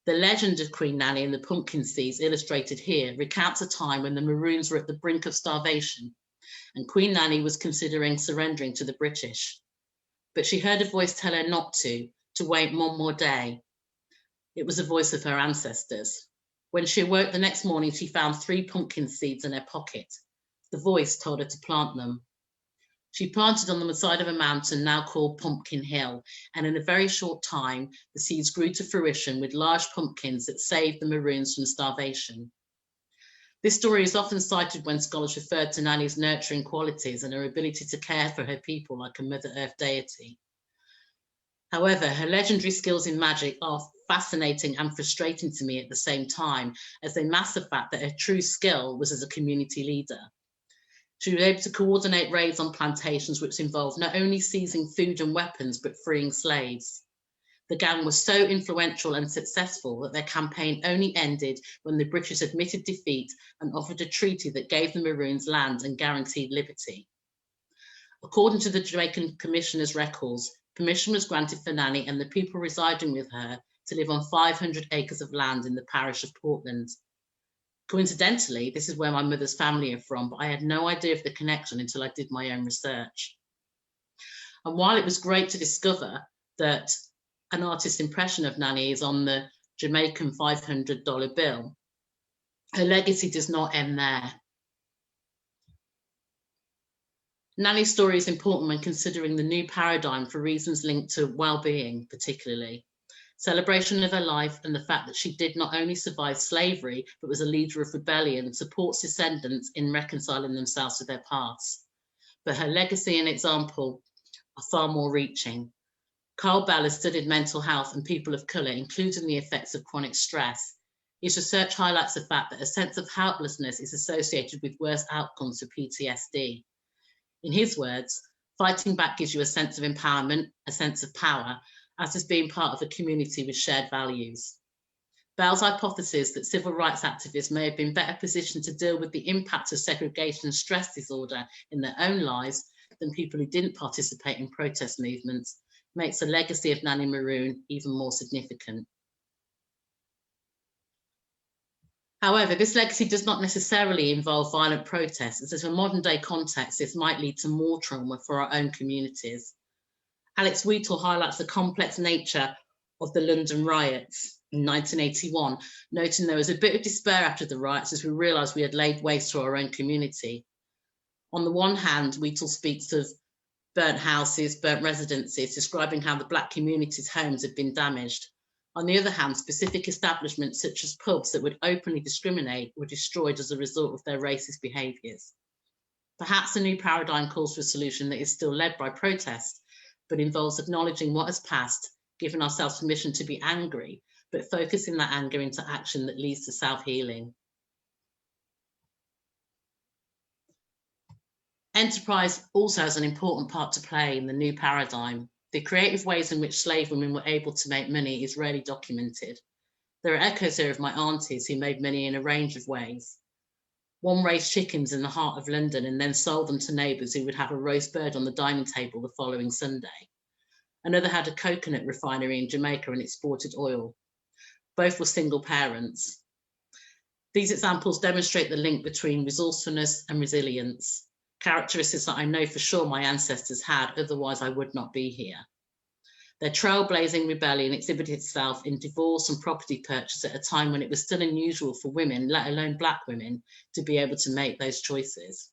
The legend of Queen Nanny and the pumpkin seeds illustrated here recounts a time when the Maroons were at the brink of starvation and Queen Nanny was considering surrendering to the British. But she heard a voice tell her not to wait one more day. It was the voice of her ancestors. When she awoke the next morning, she found 3 pumpkin seeds in her pocket. The voice told her to plant them. She planted on the side of a mountain now called Pumpkin Hill, and in a very short time, the seeds grew to fruition with large pumpkins that saved the Maroons from starvation. This story is often cited when scholars refer to Nanny's nurturing qualities and her ability to care for her people like a Mother Earth deity. However, her legendary skills in magic are fascinating and frustrating to me at the same time, as they mask the fact that her true skill was as a community leader. She was able to coordinate raids on plantations which involved not only seizing food and weapons, but freeing slaves. The gang was so influential and successful that their campaign only ended when the British admitted defeat and offered a treaty that gave the Maroons land and guaranteed liberty. According to the Jamaican Commissioner's records, permission was granted for Nanny and the people residing with her to live on 500 acres of land in the parish of Portland. Coincidentally, this is where my mother's family are from, but I had no idea of the connection until I did my own research. And while it was great to discover that an artist's impression of Nanny is on the Jamaican $500 bill, her legacy does not end there. Nanny's story is important when considering the new paradigm for reasons linked to well-being, particularly. Celebration of her life and the fact that she did not only survive slavery, but was a leader of rebellion, supports descendants in reconciling themselves to their past. But her legacy and example are far more reaching. Carl Bell has studied mental health and people of colour, including the effects of chronic stress. His research highlights the fact that a sense of helplessness is associated with worse outcomes for PTSD. In his words, fighting back gives you a sense of empowerment, a sense of power, as is being part of a community with shared values. Bell's hypothesis that civil rights activists may have been better positioned to deal with the impact of segregation and stress disorder in their own lives than people who didn't participate in protest movements makes the legacy of Nanny Maroon even more significant. However, this legacy does not necessarily involve violent protests, as in a modern day context, this might lead to more trauma for our own communities. Alex Wheatle highlights the complex nature of the London Riots in 1981, noting there was a bit of despair after the riots as we realised we had laid waste to our own community. On the one hand, Wheatle speaks of burnt houses, burnt residences, describing how the Black community's homes had been damaged. On the other hand, specific establishments such as pubs that would openly discriminate were destroyed as a result of their racist behaviours. Perhaps the new paradigm calls for a solution that is still led by protest, but involves acknowledging what has passed, giving ourselves permission to be angry, but focusing that anger into action that leads to self-healing. Enterprise also has an important part to play in the new paradigm. The creative ways in which slave women were able to make money is rarely documented. There are echoes here of my aunties who made money in a range of ways. One raised chickens in the heart of London and then sold them to neighbours who would have a roast bird on the dining table the following Sunday. Another had a coconut refinery in Jamaica and exported oil. Both were single parents. These examples demonstrate the link between resourcefulness and resilience, characteristics that I know for sure my ancestors had, otherwise I would not be here. Their trailblazing rebellion exhibited itself in divorce and property purchase at a time when it was still unusual for women, let alone Black women, to be able to make those choices.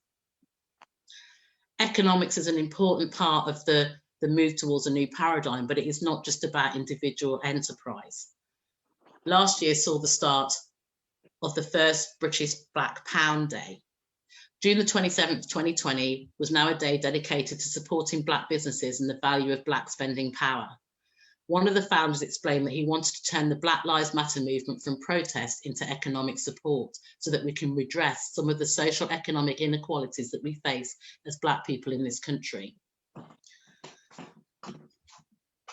Economics is an important part of the move towards a new paradigm, but it is not just about individual enterprise. Last year saw the start of the first British Black Pound Day. June the 27th, 2020 was now a day dedicated to supporting Black businesses and the value of Black spending power. One of the founders explained that he wanted to turn the Black Lives Matter movement from protest into economic support so that we can redress some of the social economic inequalities that we face as Black people in this country.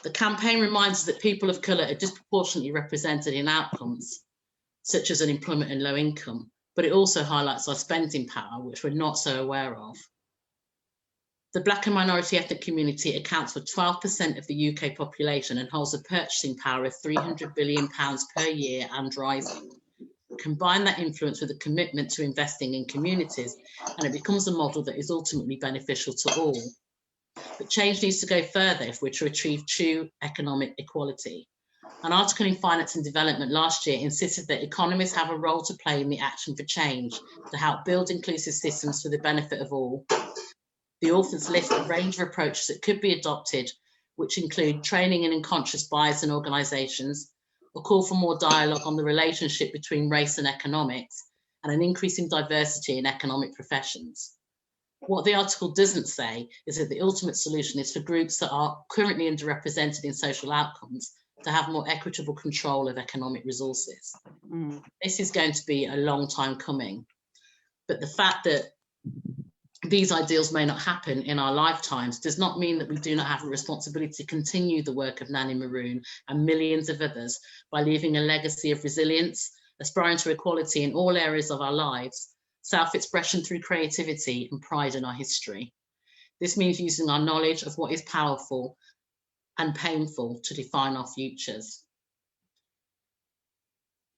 The campaign reminds us that people of colour are disproportionately represented in outcomes, such as unemployment and low income, but it also highlights our spending power, which we're not so aware of. The Black and minority ethnic community accounts for 12% of the UK population and holds a purchasing power of £300 billion per year and rising. Combine that influence with a commitment to investing in communities, and it becomes a model that is ultimately beneficial to all. But change needs to go further if we're to achieve true economic equality. An article in Finance and Development last year insisted that economists have a role to play in the action for change to help build inclusive systems for the benefit of all. The authors list a range of approaches that could be adopted, which include training in unconscious bias in organisations, a call for more dialogue on the relationship between race and economics, and an increasing diversity in economic professions. What the article doesn't say is that the ultimate solution is for groups that are currently underrepresented in social outcomes to have more equitable control of economic resources. This is going to be a long time coming, but the fact that these ideals may not happen in our lifetimes does not mean that we do not have a responsibility to continue the work of Nanny Maroon and millions of others by leaving a legacy of resilience, aspiring to equality in all areas of our lives, self-expression through creativity and pride in our history. This means using our knowledge of what is powerful and painful to define our futures.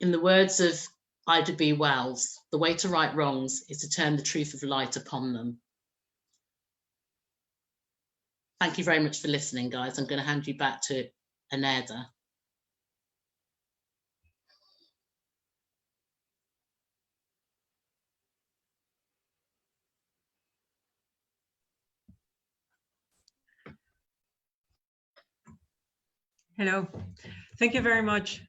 In the words of Ida B. Wells, the way to right wrongs is to turn the truth of light upon them. Thank you very much for listening, guys. I'm going to hand you back to Aneda. Hello. Thank you very much,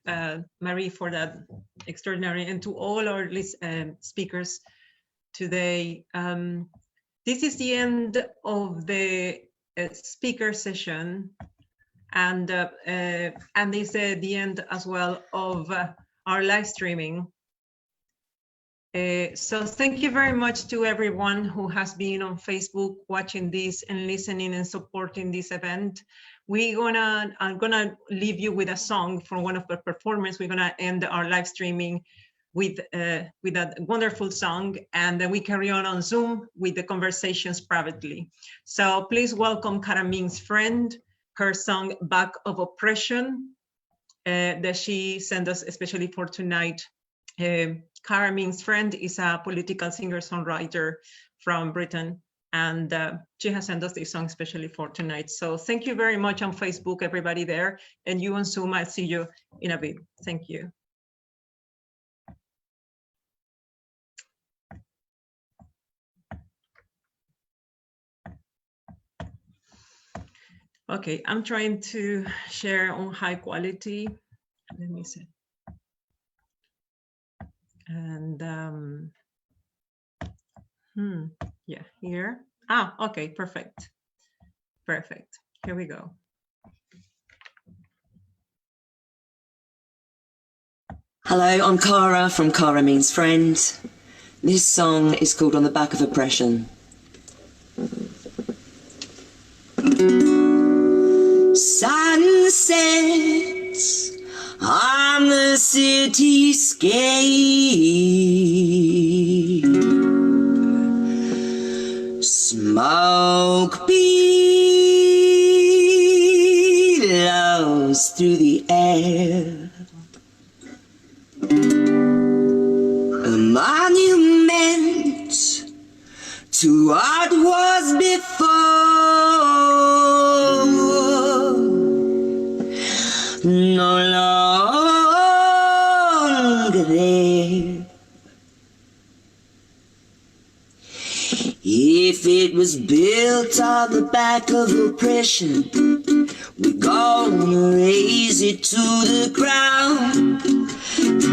Marie, for that extraordinary, and to all our speakers today. This is the end of the speaker session, and this is the end as well of our live streaming. So thank you very much to everyone who has been on Facebook watching this and listening and supporting this event. I'm gonna leave you with a song from one of the performers. We're gonna end our live streaming with a wonderful song, and then we carry on Zoom with the conversations privately. So please welcome Cara Ming's friend, her song Back of Oppression, that she sent us especially for tonight. Cara Ming's friend is a political singer-songwriter from Britain, and she has sent us this song especially for tonight. So thank you very much on Facebook, everybody there, and you on Zoom. I'll see you in a bit. Thank you. Okay, I'm trying to share on high quality. Let me see. And yeah, here. Okay, perfect. Perfect. Here we go. Hello, I'm Cara from Cara Means Friend. This song is called On the Back of Oppression. Sunsets on the cityscape, smoke billows through the air, a monument to what was before, no longer there. If it was built on the back of oppression, we're gonna raise it to the ground.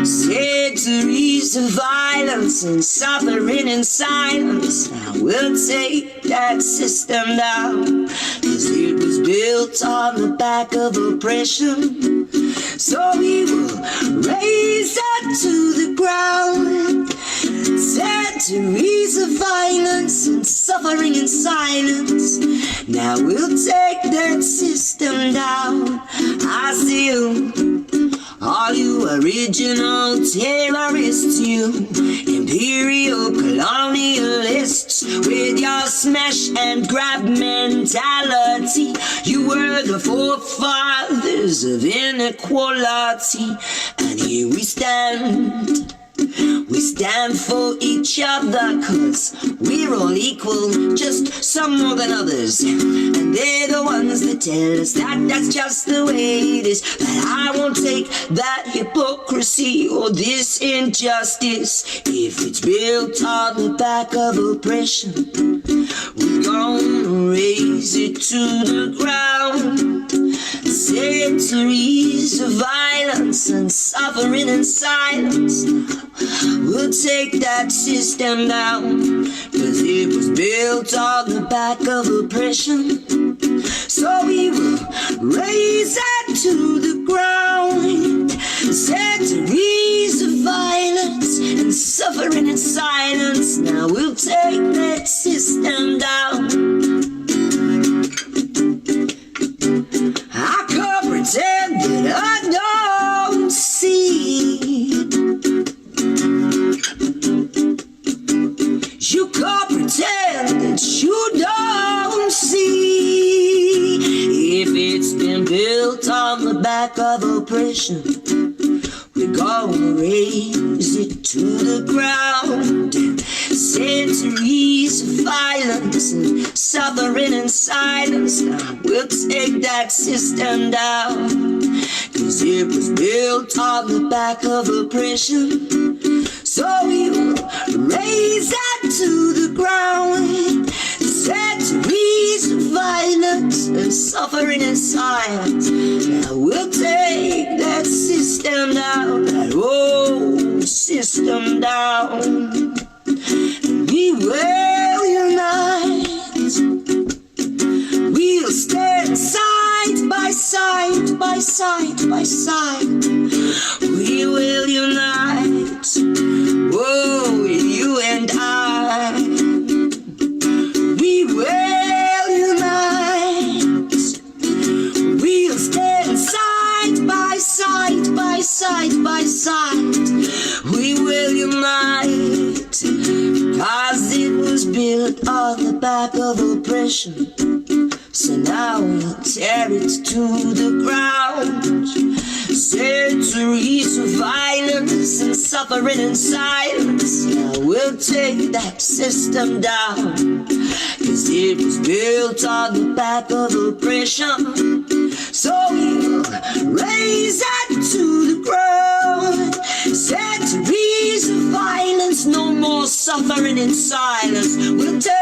Centuries of violence and suffering and silence, now we'll take that system down. 'Cause it was built on the back of oppression, so we will raise it to the ground. Centuries of violence and suffering and silence, now we'll take that system down. I see you, all you original terrorists, you imperial colonialists, with your smash and grab mentality. You were the forefathers of inequality, and here we stand. We stand for each other, 'cause we're all equal, just some more than others. And they're the ones that tell us that that's just the way it is. But I won't take that hypocrisy or this injustice. If it's built on the back of oppression, we're gonna raise it to the ground. Centuries of violence and suffering in silence. We'll take that system down, 'cause it was built on the back of oppression. So we will raise that to the ground. Centuries of violence and suffering in silence. Now we'll take that system down. I can't pretend that I don't see. You can't pretend that you don't see. If it's been built on the back of oppression, we're gonna raise it to the ground. Centuries of violence and suffering in silence. Now we'll take that system down, 'cause it was built on the back of oppression. So we will raise that to the ground. Centuries of violence and suffering in silence. Now we'll take that system down, that old system down. We will unite. We'll stand side by side, by side, by side. We will unite. Whoa, you and I. We will unite. We'll stand side by side, by side, by side. We will unite. 'Cause it was built on the back of oppression. So now we'll tear it to the ground. Centuries of violence and suffering in silence. Now we'll take that system down, 'cause it was built on the back of oppression. So we'll raise that to the ground. Centuries of violence, no more suffering in silence. We'll take